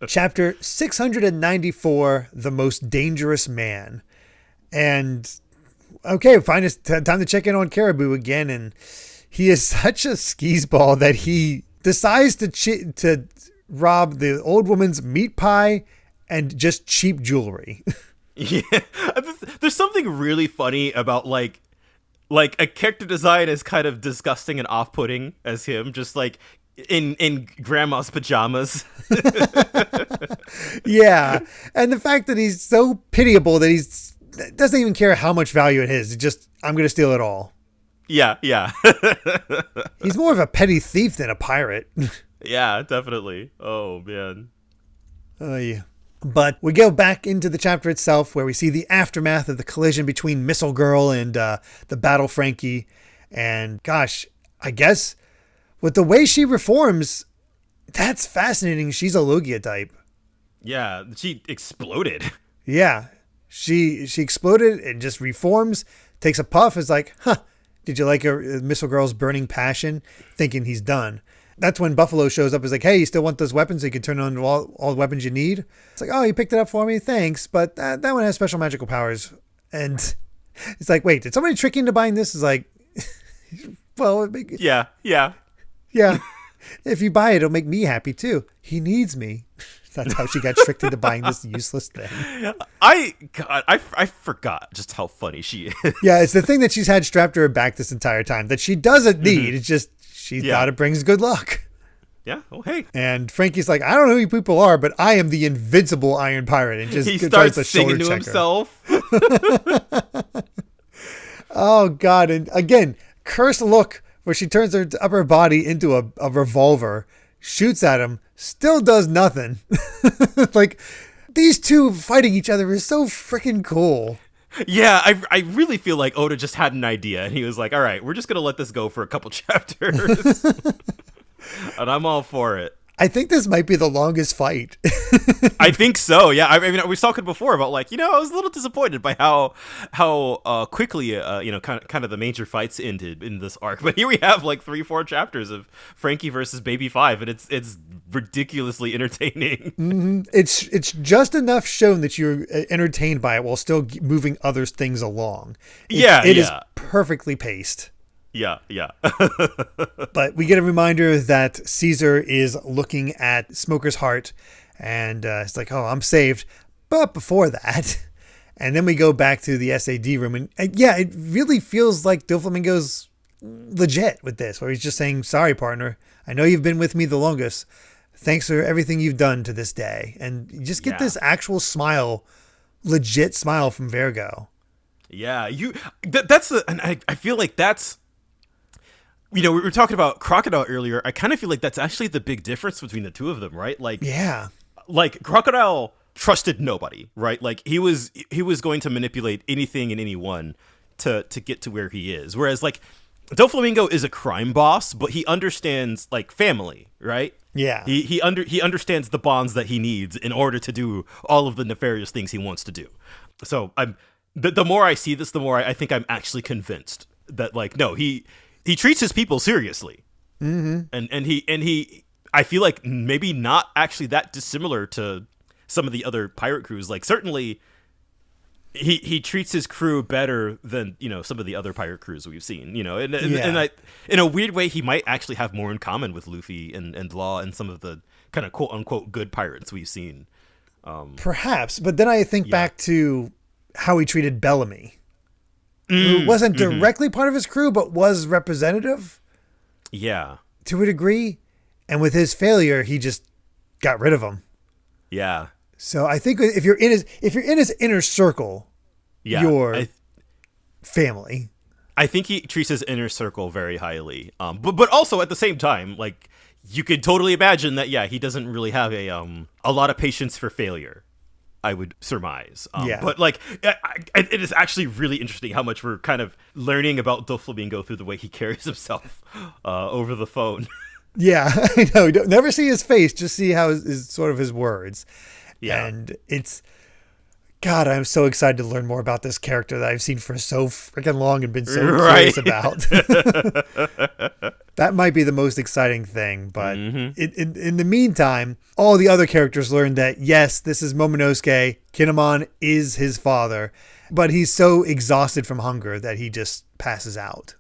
Chapter 694, The Most Dangerous Man. And okay, fine. It's time to check in on Caribou again. And he is such a skis-ball that he decides to rob the old woman's meat pie and just cheap jewelry. Yeah. There's something really funny about like a character design is kind of disgusting and off-putting as him, just like in grandma's pajamas. Yeah. And the fact that he's so pitiable that he's doesn't even care how much value it is. It's just, I'm going to steal it all. Yeah. He's more of a petty thief than a pirate. Yeah, definitely. Oh, man. Oh, yeah. But we go back into the chapter itself where we see the aftermath of the collision between Missile Girl and the Battle Frankie. And gosh, I guess with the way she reforms, that's fascinating. She's a Logia type. Yeah, she exploded. Yeah, she exploded and just reforms, takes a puff, is like, huh, did you like Missile Girl's burning passion? Thinking he's done. That's when Buffalo shows up. Is like, hey, you still want those weapons so you can turn on all the weapons you need? It's like, oh, you picked it up for me. Thanks. But that one has special magical powers. And it's like, wait, did somebody trick you into buying this? It's like, well, yeah. If you buy it, it'll make me happy too. He needs me. That's how she got tricked into buying this useless thing. I forgot just how funny she is. Yeah, it's the thing that she's had strapped to her back this entire time that she doesn't need. It's just she thought it brings good luck. Yeah. Oh, hey. And Frankie's like, I don't know who you people are, but I am the invincible Iron Pirate. And just he starts singing to himself. Oh, God. And again, cursed look where she turns her upper body into a revolver, shoots at him, still does nothing. Like, these two fighting each other is so freaking cool. Yeah, I really feel like Oda just had an idea, and he was like, all right, we're just going to let this go for a couple chapters. And I'm all for it. I think this might be the longest fight. I think so. Yeah. I mean, we were talking before about like, I was a little disappointed by how quickly, kind of the major fights ended in this arc. But here we have like 3-4 chapters of Frankie versus Baby 5, and it's ridiculously entertaining. Mm-hmm. It's just enough shown that you're entertained by it while still moving other things along. It is perfectly paced. Yeah. But we get a reminder that Caesar is looking at Smoker's heart, and it's like, oh, I'm saved. But before that, and then we go back to the SAD room, and it really feels like Doflamingo's legit with this, where he's just saying, sorry, partner. I know you've been with me the longest. Thanks for everything you've done to this day. And you just get this actual smile, legit smile from Virgo. Yeah, and I feel like that's, we were talking about Crocodile earlier. I kind of feel like that's actually the big difference between the two of them, right? Like, yeah, like Crocodile trusted nobody, right? Like he was going to manipulate anything and anyone to get to where he is. Whereas like Doflamingo is a crime boss, but he understands like family, right? Yeah, he understands the bonds that he needs in order to do all of the nefarious things he wants to do. So the more I see this, the more I think I'm actually convinced that like, no, he treats his people seriously. Mm-hmm. And he I feel like maybe not actually that dissimilar to some of the other pirate crews. Like certainly he treats his crew better than, some of the other pirate crews we've seen, and in a weird way, he might actually have more in common with Luffy and Law and some of the kind of quote unquote good pirates we've seen. Perhaps, but then I think back to how he treated Bellamy. Who wasn't directly part of his crew, but was representative. Yeah. To a degree. And with his failure, he just got rid of him. Yeah. So I think if you're in his inner circle, you're family. I think he treats his inner circle very highly. But also at the same time, like you could totally imagine that, he doesn't really have a lot of patience for failure, I would surmise. But like, it is actually really interesting how much we're kind of learning about Doflamingo through the way he carries himself over the phone. Yeah, I know. Don't never see his face, just see how his sort of his words. Yeah. And it's, God, I'm so excited to learn more about this character that I've seen for so freaking long and been so curious about. That might be the most exciting thing. But in the meantime, all the other characters learn that, yes, this is Momonosuke. Kinemon is his father. But he's so exhausted from hunger that he just passes out.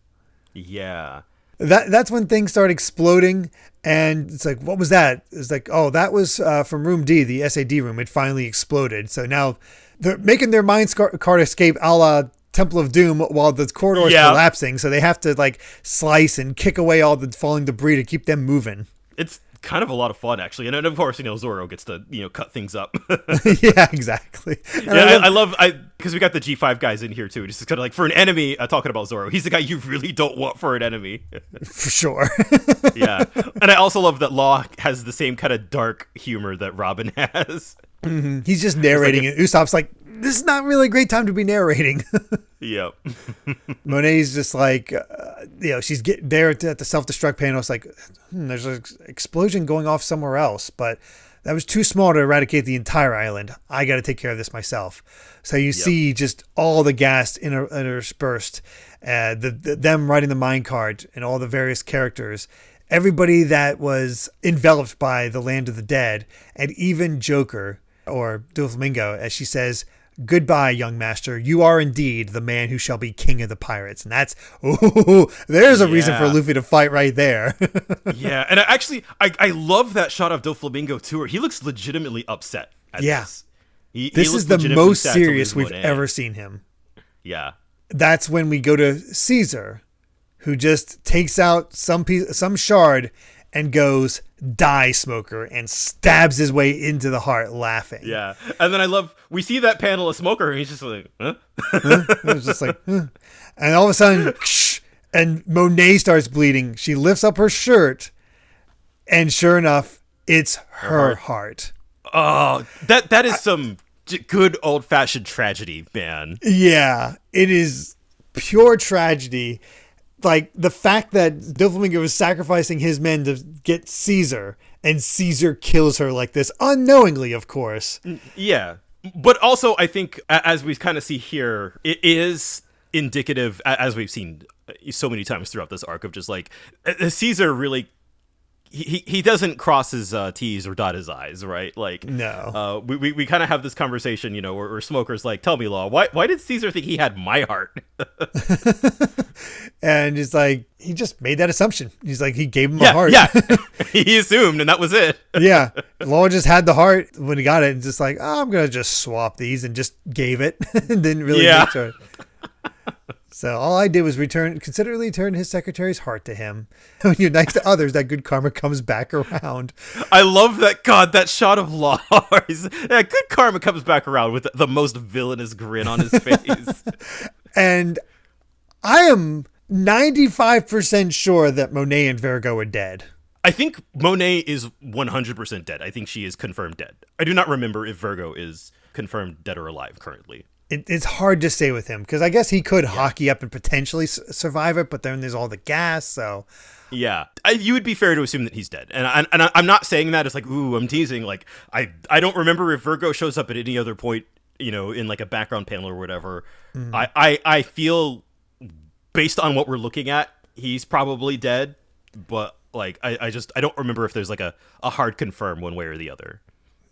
Yeah. That's when things start exploding. And it's like, what was that? It's like, oh, that was from room D, the SAD room. It finally exploded. So now they're making their mind card escape a la Temple of Doom while the corridor is collapsing. So they have to like slice and kick away all the falling debris to keep them moving. It's kind of a lot of fun, actually. And of course, Zoro gets to, cut things up. Yeah, exactly. I love because we got the G5 guys in here too. Just kind of like for an enemy, talking about Zoro, he's the guy you really don't want for an enemy. For sure. Yeah. And I also love that Law has the same kind of dark humor that Robin has. Mm-hmm. He's just narrating it. Usopp's like, this is not really a great time to be narrating. Yep. Monet's just like, she's getting there at the self-destruct panel. It's like, there's an explosion going off somewhere else, but that was too small to eradicate the entire island. I got to take care of this myself. So you see just all the gas interspersed, them writing the minecart and all the various characters. everybody that was enveloped by the land of the dead, and even Joker, or Doflamingo, as she says, "Goodbye, young master. You are indeed the man who shall be king of the pirates." And that's, there's a reason for Luffy to fight right there. Yeah, and I love that shot of Doflamingo too, where he looks legitimately upset at this. This is the most serious we've ever seen him. Yeah. That's when we go to Caesar, who just takes out some shard and goes, "Die, smoker," and stabs his way into the heart, laughing. Yeah. And then we see that panel of Smoker, and he's just like, huh? It was just like, huh. And all of a sudden, and Monet starts bleeding. She lifts up her shirt, and sure enough, it's her heart. Oh, that is some good old-fashioned tragedy, man. Yeah, it is pure tragedy. Like, the fact that Doflamingo is sacrificing his men to get Caesar, and Caesar kills her like this, unknowingly, of course. Yeah. But also, I think, as we kind of see here, it is indicative, as we've seen so many times throughout this arc, of just like, Caesar really... He doesn't cross his T's or dot his I's, right? Like, no. We kind of have this conversation, where Smoker's like, "Tell me, Law, why did Caesar think he had my heart?" And he's like, he just made that assumption. He's like, he gave him a heart. Yeah, he assumed, and that was it. Yeah, Law just had the heart when he got it, and just like, I'm gonna just swap these, and just gave it, and didn't really make sure. So all I did was considerately return his secretary's heart to him. When you're nice to others, that good karma comes back around. I love that. God, that shot of Lars. That good karma comes back around with the most villainous grin on his face. And I am 95% sure that Monet and Virgo are dead. I think Monet is 100% dead. I think she is confirmed dead. I do not remember if Virgo is confirmed dead or alive currently. It's hard to say with him, because I guess he could hockey up and potentially survive it, but then there's all the gas, so... Yeah, you would be fair to assume that he's dead. And I'm not saying that as like, ooh, I'm teasing. Like, I don't remember if Virgo shows up at any other point, in like a background panel or whatever. Mm. I feel, based on what we're looking at, he's probably dead, but like, I don't remember if there's like a hard confirm one way or the other.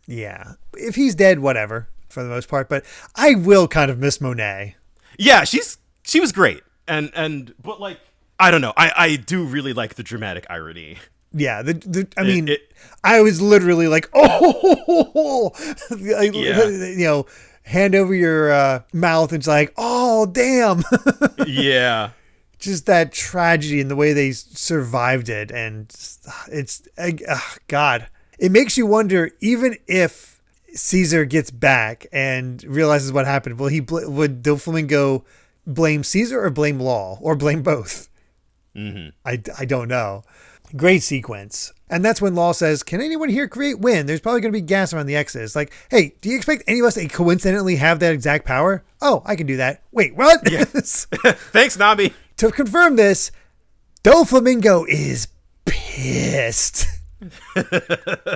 Yeah, if he's dead, whatever. For the most part, but I will kind of miss Monet. Yeah, she was great, and but like, I don't know, I do really like the dramatic irony. Yeah, I was literally like, oh, hand over your mouth, and it's like, oh, damn. Yeah, just that tragedy and the way they survived it, and it's God, it makes you wonder, even if Caesar gets back and realizes what happened, would Doflamingo blame Caesar or blame Law or blame both? Mm-hmm. I don't know. Great sequence. And that's when Law says, "Can anyone here create wind? There's probably going to be gas around the exit." It's like, hey, do you expect any of us to coincidentally have that exact power? Oh, I can do that. Wait, what? Yes. Thanks, Nabi. To confirm this, Doflamingo is pissed.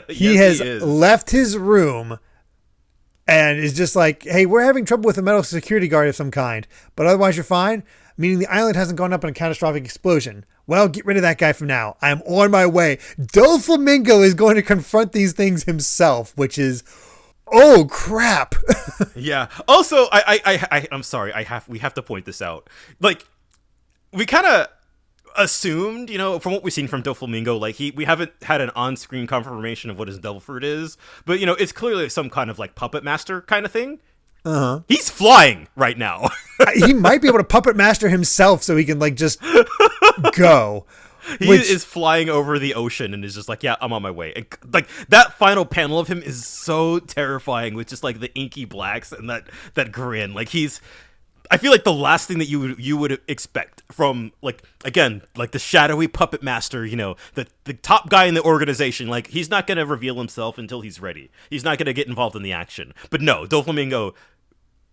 He has left his room and is just like, hey, we're having trouble with a metal security guard of some kind, but otherwise you're fine, meaning the island hasn't gone up in a catastrophic explosion. Well, get rid of that guy from now. I'm on my way. Doflamingo is going to confront these things himself, which is, oh crap. Yeah. Also, I'm sorry, we have to point this out. Like, we kind of assumed, from what we've seen from Doflamingo, like we haven't had an on-screen confirmation of what his devil fruit is, but it's clearly some kind of like puppet master kind of thing. Uh-huh. He's flying right now. He might be able to puppet master himself so he can like just go. He is flying over the ocean and is just like, yeah, I'm on my way. And like that final panel of him is so terrifying with just like the inky blacks and that grin. Like I feel like the last thing that you would expect from, like, again, like the shadowy puppet master, the top guy in the organization, like, he's not going to reveal himself until he's ready. He's not going to get involved in the action. But no, Doflamingo,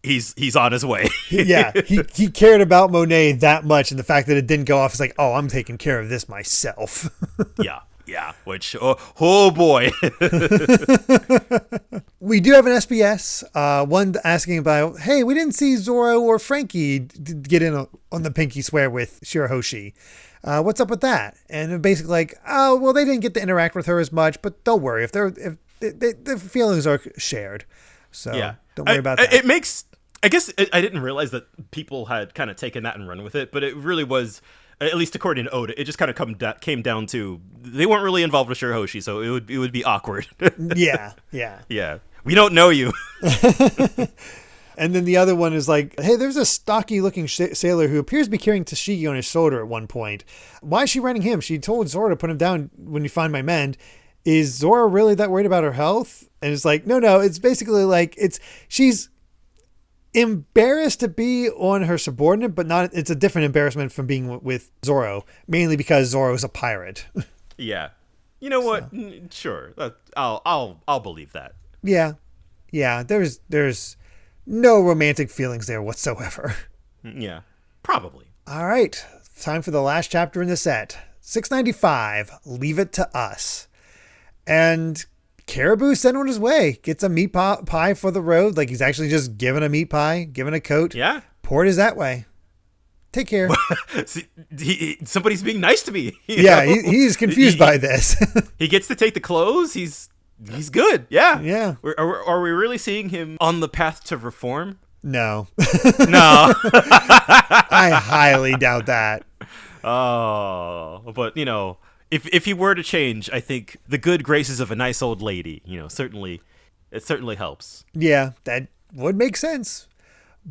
he's on his way. Yeah, he cared about Monet that much, and the fact that it didn't go off is like, oh, I'm taking care of this myself. Yeah. Yeah, which, oh boy. We do have an SBS, one asking about, hey, we didn't see Zoro or Frankie get in on the pinky swear with Shirahoshi. What's up with that? And they're basically like, oh, well, they didn't get to interact with her as much, but don't worry, if the feelings are shared. So yeah. Don't worry about that. It makes, I guess I didn't realize that people had kind of taken that and run with it, but it really was, at least according to Oda, it just kind of came down to they weren't really involved with Shirahoshi, so it would be awkward. Yeah. Yeah. We don't know you. And then the other one is like, hey, there's a stocky looking sailor who appears to be carrying Tashigi on his shoulder at one point. Why is she running him? She told Zoro to put him down when you find my men. Is Zoro really that worried about her health? And it's like, no, it's basically like she's embarrassed to be on her subordinate, but not. It's a different embarrassment from being with Zoro, mainly because Zoro is a pirate. Yeah, you know what? So. Sure, I'll believe that. Yeah. There's no romantic feelings there whatsoever. Yeah, probably. All right, time for the last chapter in the set. 695. Leave it to us. And Caribou sent on his way. Gets a meat pie for the road. Like he's actually just given a meat pie, given a coat. Yeah. Poured is that way. Take care. See, somebody's being nice to me. Yeah, he's confused by this. He gets to take the clothes. He's good. Yeah. Yeah. Are we really seeing him on the path to reform? No. No. I highly doubt that. Oh, but if he were to change, I think the good graces of a nice old lady, it certainly helps. Yeah, that would make sense.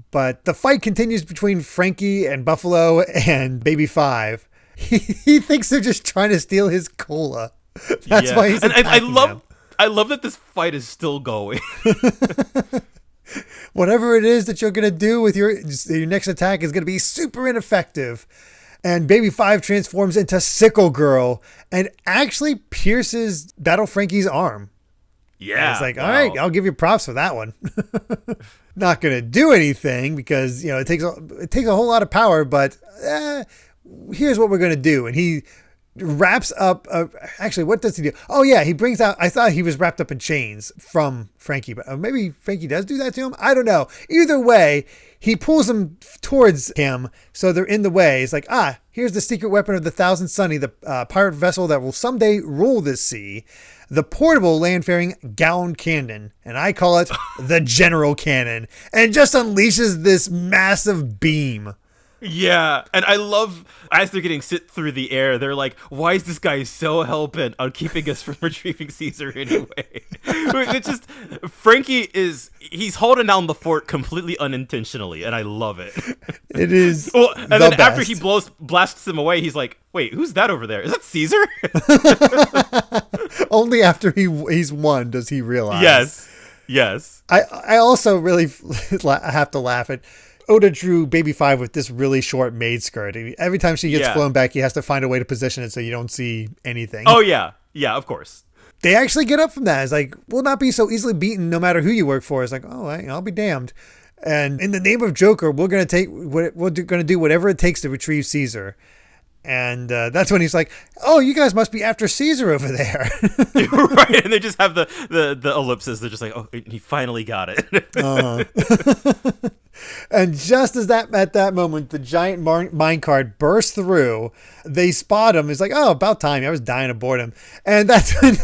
But the fight continues between Frankie and Buffalo and Baby Five. He thinks they're just trying to steal his cola. That's why he's attacking them. I love that this fight is still going. Whatever it is that you're going to do with your next attack is going to be super ineffective. And Baby Five transforms into Sickle Girl and actually pierces Battle Frankie's arm. Yeah. And it's like, all right, I'll give you props for that one. Not going to do anything because, it takes a whole lot of power, but here's what we're going to do. And he wraps up, actually, what does he do? Oh, yeah, he brings out, I thought he was wrapped up in chains from Frankie, but maybe Frankie does do that to him? I don't know. Either way, he pulls them towards him, so they're in the way. It's like, here's the secret weapon of the Thousand Sunny, the pirate vessel that will someday rule this sea. The portable land-faring gallon cannon, and I call it the General Cannon, and just unleashes this massive beam. Yeah, and I love, as they're getting sit through the air, they're like, why is this guy so hell-bent on keeping us from retrieving Caesar anyway? It's just, Frankie he's holding down the fort completely unintentionally, and I love it. It is well, and then after he blasts him away, he's like, wait, who's that over there? Is that Caesar? Only after he's won does he realize. Yes. I also really have to laugh at Oda drew Baby Five with this really short maid skirt. Every time she gets flown back, he has to find a way to position it so you don't see anything. Oh, yeah. Yeah, of course. They actually get up from that. It's like, we'll not be so easily beaten no matter who you work for. It's like, oh, I'll be damned. And in the name of Joker, we're going to do whatever it takes to retrieve Caesar. And that's when he's like, oh, you guys must be after Caesar over there. Right, and they just have the ellipses. They're just like, oh, he finally got it. And just as at that moment, the giant minecart bursts through. They spot him. It's like, oh, about time. I was dying of boredom. And that's when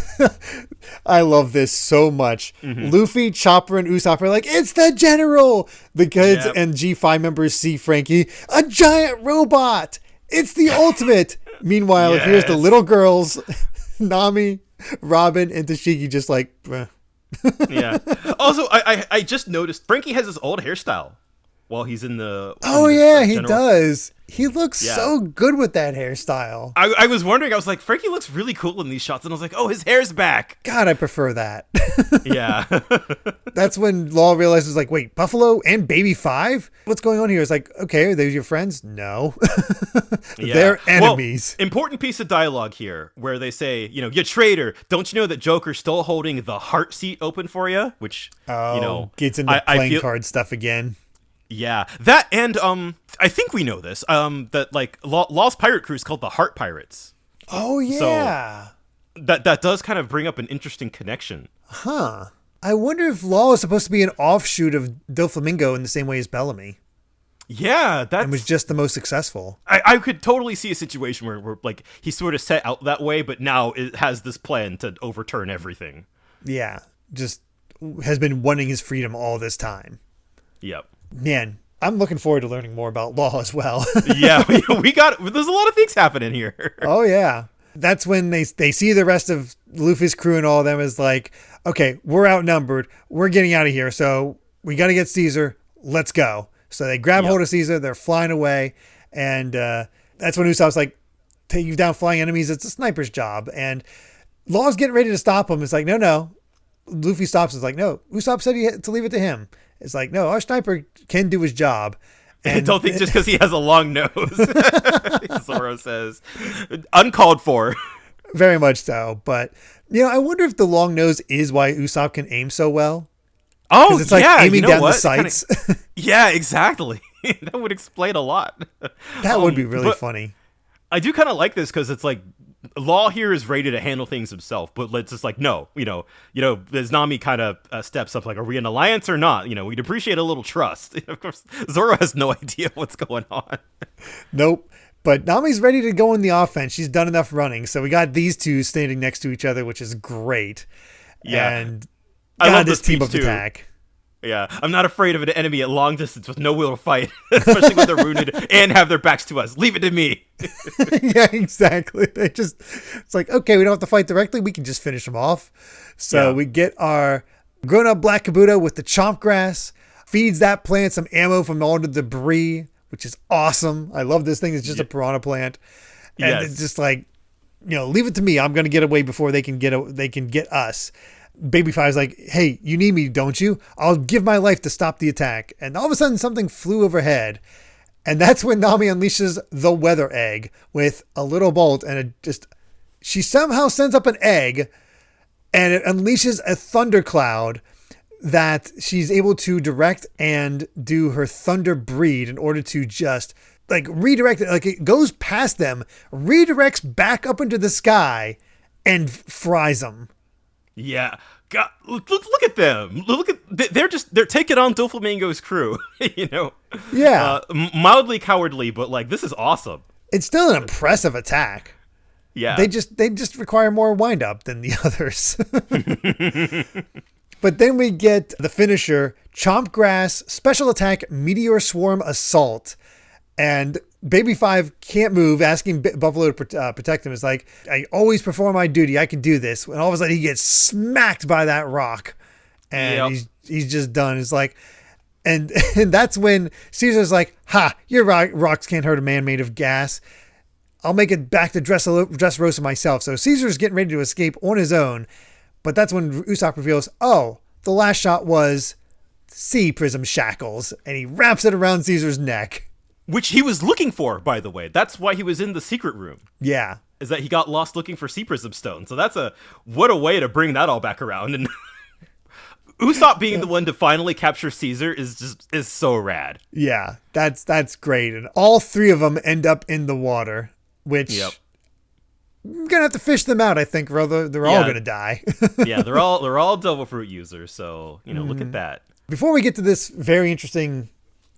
I love this so much. Mm-hmm. Luffy, Chopper, and Usopp are like, it's the General. The kids and G5 members see Frankie, a giant robot. It's the ultimate. Meanwhile, here's the little girls, Nami, Robin, and Tashigi just like, yeah. Also, I just noticed Frankie has his old hairstyle while he's in the. He does. He looks so good with that hairstyle. I was wondering. I was like, Frankie looks really cool in these shots, and I was like, oh, his hair's back. God, I prefer that. Yeah. That's when Law realizes, like, wait, Buffalo and Baby Five? What's going on here? It's like, okay, are they your friends? No. They're enemies. Well, important piece of dialogue here where they say, you traitor, don't you know that Joker's still holding the heart seat open for you? Which, gets into playing card stuff again. Yeah, that and I think we know this. That like Law's pirate crew is called the Heart Pirates. Oh yeah. that does kind of bring up an interesting connection. Huh. I wonder if Law is supposed to be an offshoot of Doflamingo in the same way as Bellamy. Yeah, and was just the most successful. I could totally see a situation where like he sort of set out that way, but now it has this plan to overturn everything. Yeah, just has been wanting his freedom all this time. Yep. Man, I'm looking forward to learning more about Law as well. Yeah, there's a lot of things happening here. Oh yeah. That's when they see the rest of Luffy's crew and all of them is like, okay, we're outnumbered. We're getting out of here. So we got to get Caesar. Let's go. So they grab hold of Caesar. They're flying away. And that's when Usopp's like, taking down flying enemies. It's a sniper's job. And Law's getting ready to stop him. It's like, no. Luffy stops. It's like, no. Usopp said to leave it to him. It's like, no, our sniper can do his job. And don't think just because he has a long nose, Zoro says. Uncalled for. Very much so. But, I wonder if the long nose is why Usopp can aim so well. Oh, it's like aiming down the sights. Yeah, exactly. That would explain a lot. That would be really funny. I do kind of like this because it's like Law here is ready to handle things himself, but let's just like, no, as Nami kind of steps up, like, are we an alliance or not? We'd appreciate a little trust. Of course, Zoro has no idea what's going on. Nope. But Nami's ready to go in the offense. She's done enough running. So we got these two standing next to each other, which is great. Yeah. And I love this team up attack. Yeah, I'm not afraid of an enemy at long distance with no will to fight, especially when they're wounded and have their backs to us. Leave it to me. Yeah, exactly. It's like, okay, we don't have to fight directly. We can just finish them off. So we get our grown-up Black Kabuto with the chomp grass, feeds that plant some ammo from all the debris, which is awesome. I love this thing. It's just a piranha plant. And it's just like, leave it to me. I'm going to get away before they can get us. Baby Five's like, hey, you need me, don't you? I'll give my life to stop the attack. And all of a sudden, something flew overhead. And that's when Nami unleashes the weather egg with a little bolt. And she somehow sends up an egg and it unleashes a thundercloud that she's able to direct and do her thunder breed in order to just like redirect it. Like it goes past them, redirects back up into the sky and fries them. Yeah, God, look at them. They're taking on Doflamingo's crew. Yeah, mildly cowardly, but like this is awesome. It's still an impressive attack. Yeah, they just require more wind up than the others. But then we get the finisher, Chomp Grass, Special Attack, Meteor Swarm Assault, and Baby Five can't move, asking Buffalo to protect him. It's like, I always perform my duty. I can do this. And all of a sudden he gets smacked by that rock. And he's just done. It's like, and that's when Caesar's like, ha, your rocks can't hurt a man made of gas. I'll make it back to Dressrosa myself. So Caesar's getting ready to escape on his own. But that's when Usopp reveals, oh, the last shot was sea prism shackles. And he wraps it around Caesar's neck. Which he was looking for, by the way. That's why he was in the secret room. Yeah. Is that he got lost looking for Sea Prism Stone. So what a way to bring that all back around. And Usopp being the one to finally capture Caesar is so rad. Yeah, that's great. And all three of them end up in the water, which I'm gonna have to fish them out, I think, or they're all gonna die. Yeah, they're all Devil Fruit users, so look at that. Before we get to this very interesting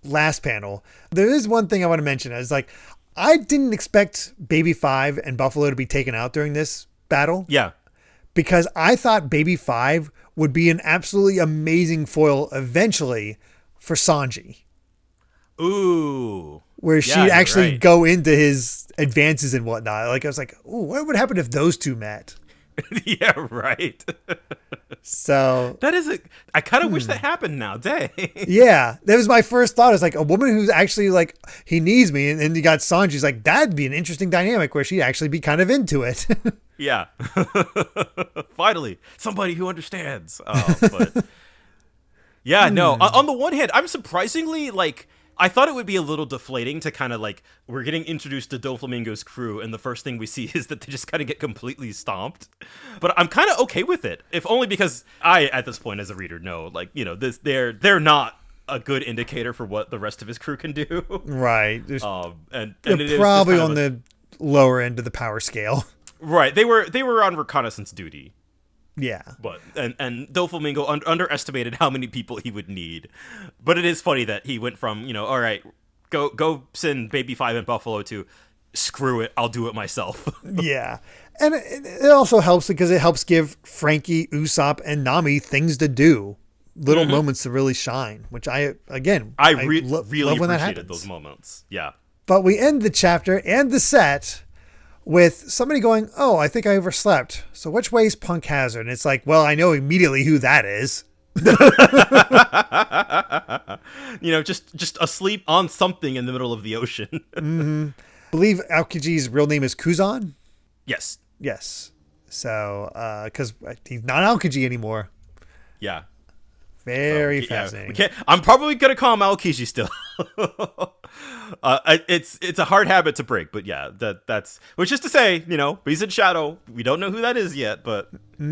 last panel, there is one thing I want to mention. It's like, I didn't expect Baby Five and Buffalo to be taken out during this battle. Yeah. Because I thought Baby Five would be an absolutely amazing foil eventually for Sanji. Ooh. Where she'd actually go into his advances and whatnot. Like, I was like, ooh, what would happen if those two met? Yeah, right. So that is I kind of wish that happened now. Dang. Yeah, that was my first thought. It's like a woman who's actually like, he needs me, and you got Sanji's like, that'd be an interesting dynamic where she'd actually be kind of into it. Yeah. Finally, somebody who understands. But yeah, no. On the one hand, I'm surprisingly like, I thought it would be a little deflating to kind of like, we're getting introduced to Doflamingo's crew, and the first thing we see is that they just kind of get completely stomped. But I'm kind of okay with it, if only because I, at this point as a reader, know, like, they're not a good indicator for what the rest of his crew can do. Right. And they're it probably is on the lower end of the power scale. Right. They were on reconnaissance duty. Yeah. But and Doflamingo underestimated how many people he would need. But it is funny that he went from, all right, go send Baby 5 and Buffalo to screw it, I'll do it myself. Yeah. And it also helps because it helps give Frankie, Usopp, and Nami things to do. Little moments to really shine, which I really love when that appreciated happens. those moments. Yeah. But we end the chapter and the set with somebody going, "Oh, I think I overslept. So which way is Punk Hazard?" And it's like, well, I know immediately who that is. Just asleep on something in the middle of the ocean. I believe Aokiji's real name is Kuzan. Yes. So, because he's not Aokiji anymore. Yeah. Very fascinating. Yeah, I'm probably gonna call him Aokiji still. It's a hard habit to break, but yeah, that's which is to say, he's in shadow. We don't know who that is yet, but we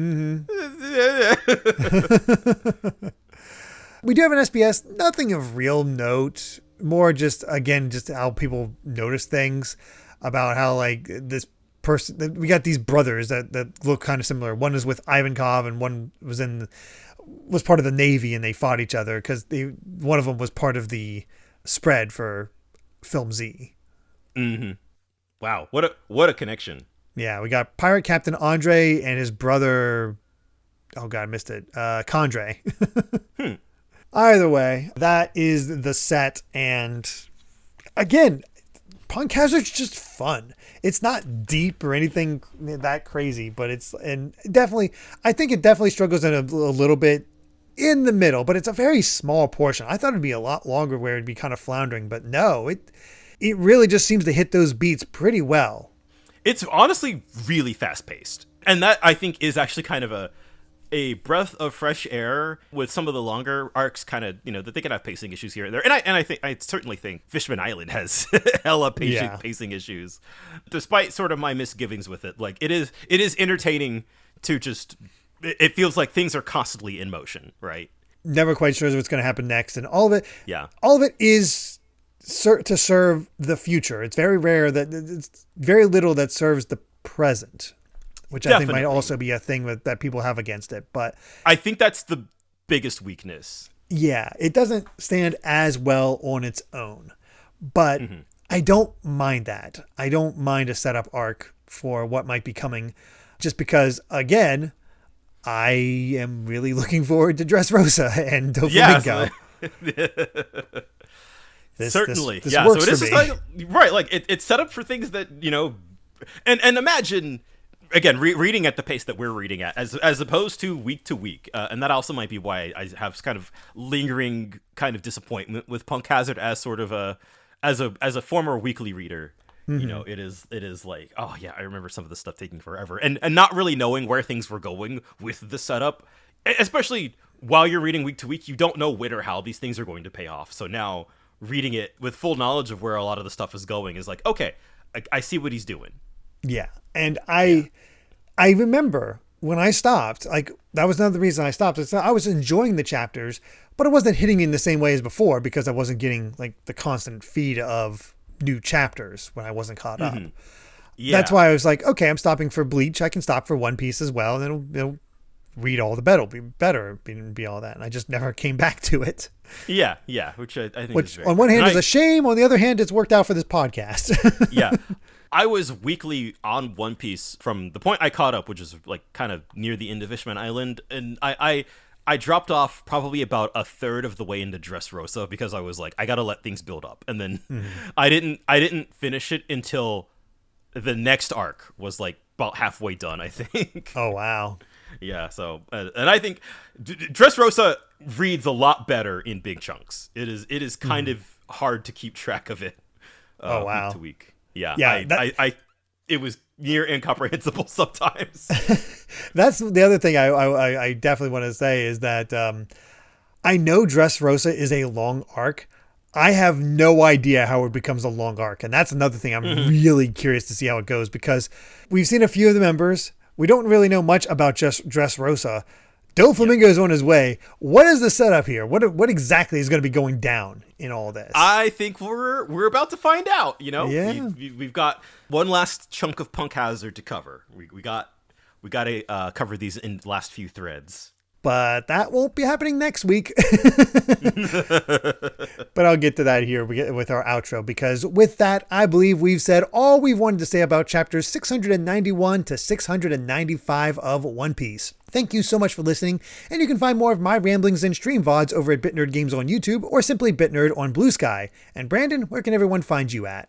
do have an SBS. Nothing of real note. More just how people notice things about how like this person. We got these brothers that look kind of similar. One is with Ivankov, and one was part of the Navy, and they fought each other because one of them was part of the spread for Film Z. Mm-hmm. Wow, what a connection! Yeah, we got Pirate Captain Andre and his brother. Oh God, I missed it. Condre. Either way, that is the set, and again, Punk Hazard's just fun. It's not deep or anything that crazy, but I think it definitely struggles in a little bit in the middle, but it's a very small portion. I thought it'd be a lot longer where it'd be kind of floundering, but no, it really just seems to hit those beats pretty well. It's honestly really fast paced, and that I think is actually kind of a breath of fresh air with some of the longer arcs. Kind of, that they can have pacing issues here and there, and I certainly think Fishman Island has hella pacing issues, despite sort of my misgivings with it. Like it is entertaining to just. It feels like things are constantly in motion, right? Never quite sure what's going to happen next, and all of it. Yeah, all of it is to serve the future. It's very rare that it's very little that serves the present. Which I think might also be a thing that people have against it. But I think that's the biggest weakness. Yeah, it doesn't stand as well on its own. But I don't mind that. I don't mind a setup arc for what might be coming. Just because, again, I am really looking forward to Dressrosa and Doflamingo. Certainly. This works so it for is me. Like it's set up for things that, and imagine... Again, reading at the pace that we're reading at, as opposed to week, and that also might be why I have kind of lingering kind of disappointment with Punk Hazard as sort of as a former weekly reader. It is like, oh yeah, I remember some of this stuff taking forever, and not really knowing where things were going with the setup, especially while you're reading week to week, you don't know when or how these things are going to pay off. So now reading it with full knowledge of where a lot of the stuff is going is like, okay, I see what he's doing. Yeah. And I remember when I stopped, like that was another reason I stopped. I was enjoying the chapters, but it wasn't hitting me in the same way as before because I wasn't getting like the constant feed of new chapters when I wasn't caught up. Yeah. That's why I was like, okay, I'm stopping for Bleach. I can stop for One Piece as well. And it'll read all the better. It'll be better. Be all that. And I just never came back to it. Yeah. Which I think is very on one hand is a shame. On the other hand, it's worked out for this podcast. Yeah. I was weekly on One Piece from the point I caught up, which is like kind of near the end of Fishman Island, and I dropped off probably about a third of the way into Dressrosa because I was like, I gotta let things build up, and then I didn't finish it until the next arc was like about halfway done, I think. Oh wow. Yeah. So and I think Dressrosa reads a lot better in big chunks. It is kind of hard to keep track of it. Oh wow. Week to week. Yeah, it was near incomprehensible sometimes. That's the other thing I definitely want to say is that I know Dressrosa is a long arc. I have no idea how it becomes a long arc, and that's another thing I'm really curious to see how it goes because we've seen a few of the members. We don't really know much about just Dressrosa. Doflamingo is on his way. What is the setup here? What exactly is going to be going down in all this? I think we're about to find out. You know, yeah. We've got one last chunk of Punk Hazard to cover. We got to cover these in the last few threads. But that won't be happening next week. But I'll get to that here with our outro, because with that, I believe we've said all we've wanted to say about chapters 691 to 695 of One Piece. Thank you so much for listening, and you can find more of my ramblings and stream VODs over at BitNerd Games on YouTube, or simply BitNerd on BlueSky. And Brandon, where can everyone find you at?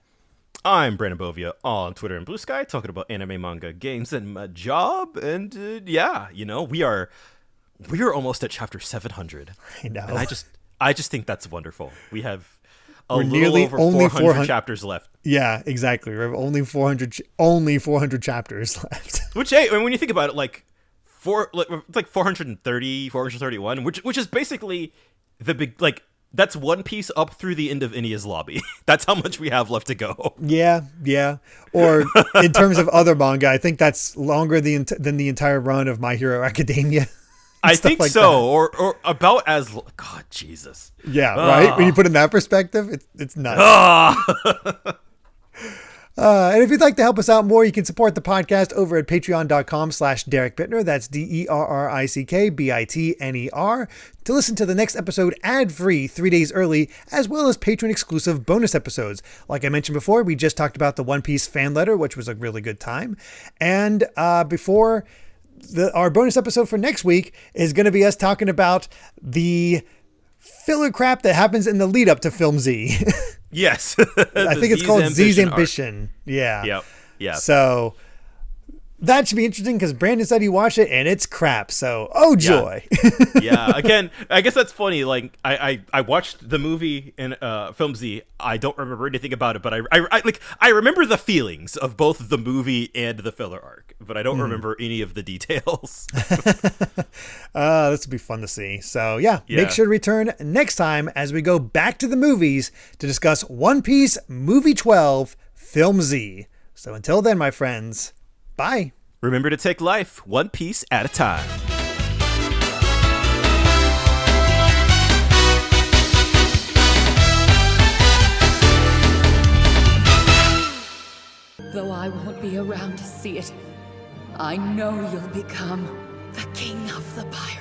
I'm Brandon Bovia on Twitter and BlueSky, talking about anime, manga, games, and my job. And we're almost at chapter 700. I know. And I just think that's wonderful. We have little over 400 chapters left. Yeah, exactly. We have only 400 chapters left. Which, hey, when you think about it, like 430, 431, which is basically the big, like, that's One Piece up through the end of Enia's lobby. That's how much we have left to go. Yeah. Or in terms of other manga, I think that's longer than the entire run of My Hero Academia. I think like so, or about as God, Jesus. Yeah, right. When you put it in that perspective, it's nuts. And if you'd like to help us out more, you can support the podcast over at patreon.com/Derrick Bittner. That's DerrickBitner. To listen to the next episode ad-free 3 days early, as well as patron-exclusive bonus episodes. Like I mentioned before, we just talked about the One Piece fan letter, which was a really good time. And before our bonus episode for next week is going to be us talking about the filler crap that happens in the lead up to Film Z. Yes. I think it's called Z's Ambition. Yeah. Yep. Yeah. So that should be interesting, because Brandon said he watched it and it's crap. So, oh joy. Yeah. Again, I guess that's funny. Like I watched the movie in Film Z. I don't remember anything about it, but I remember the feelings of both the movie and the filler arc, but I don't remember any of the details. This will be fun to see. So yeah, make sure to return next time as we go back to the movies to discuss One Piece Movie 12, Film Z. So until then, my friends, bye. Remember to take life one piece at a time. Though I won't be around to see it, I know you'll become the king of the pirates.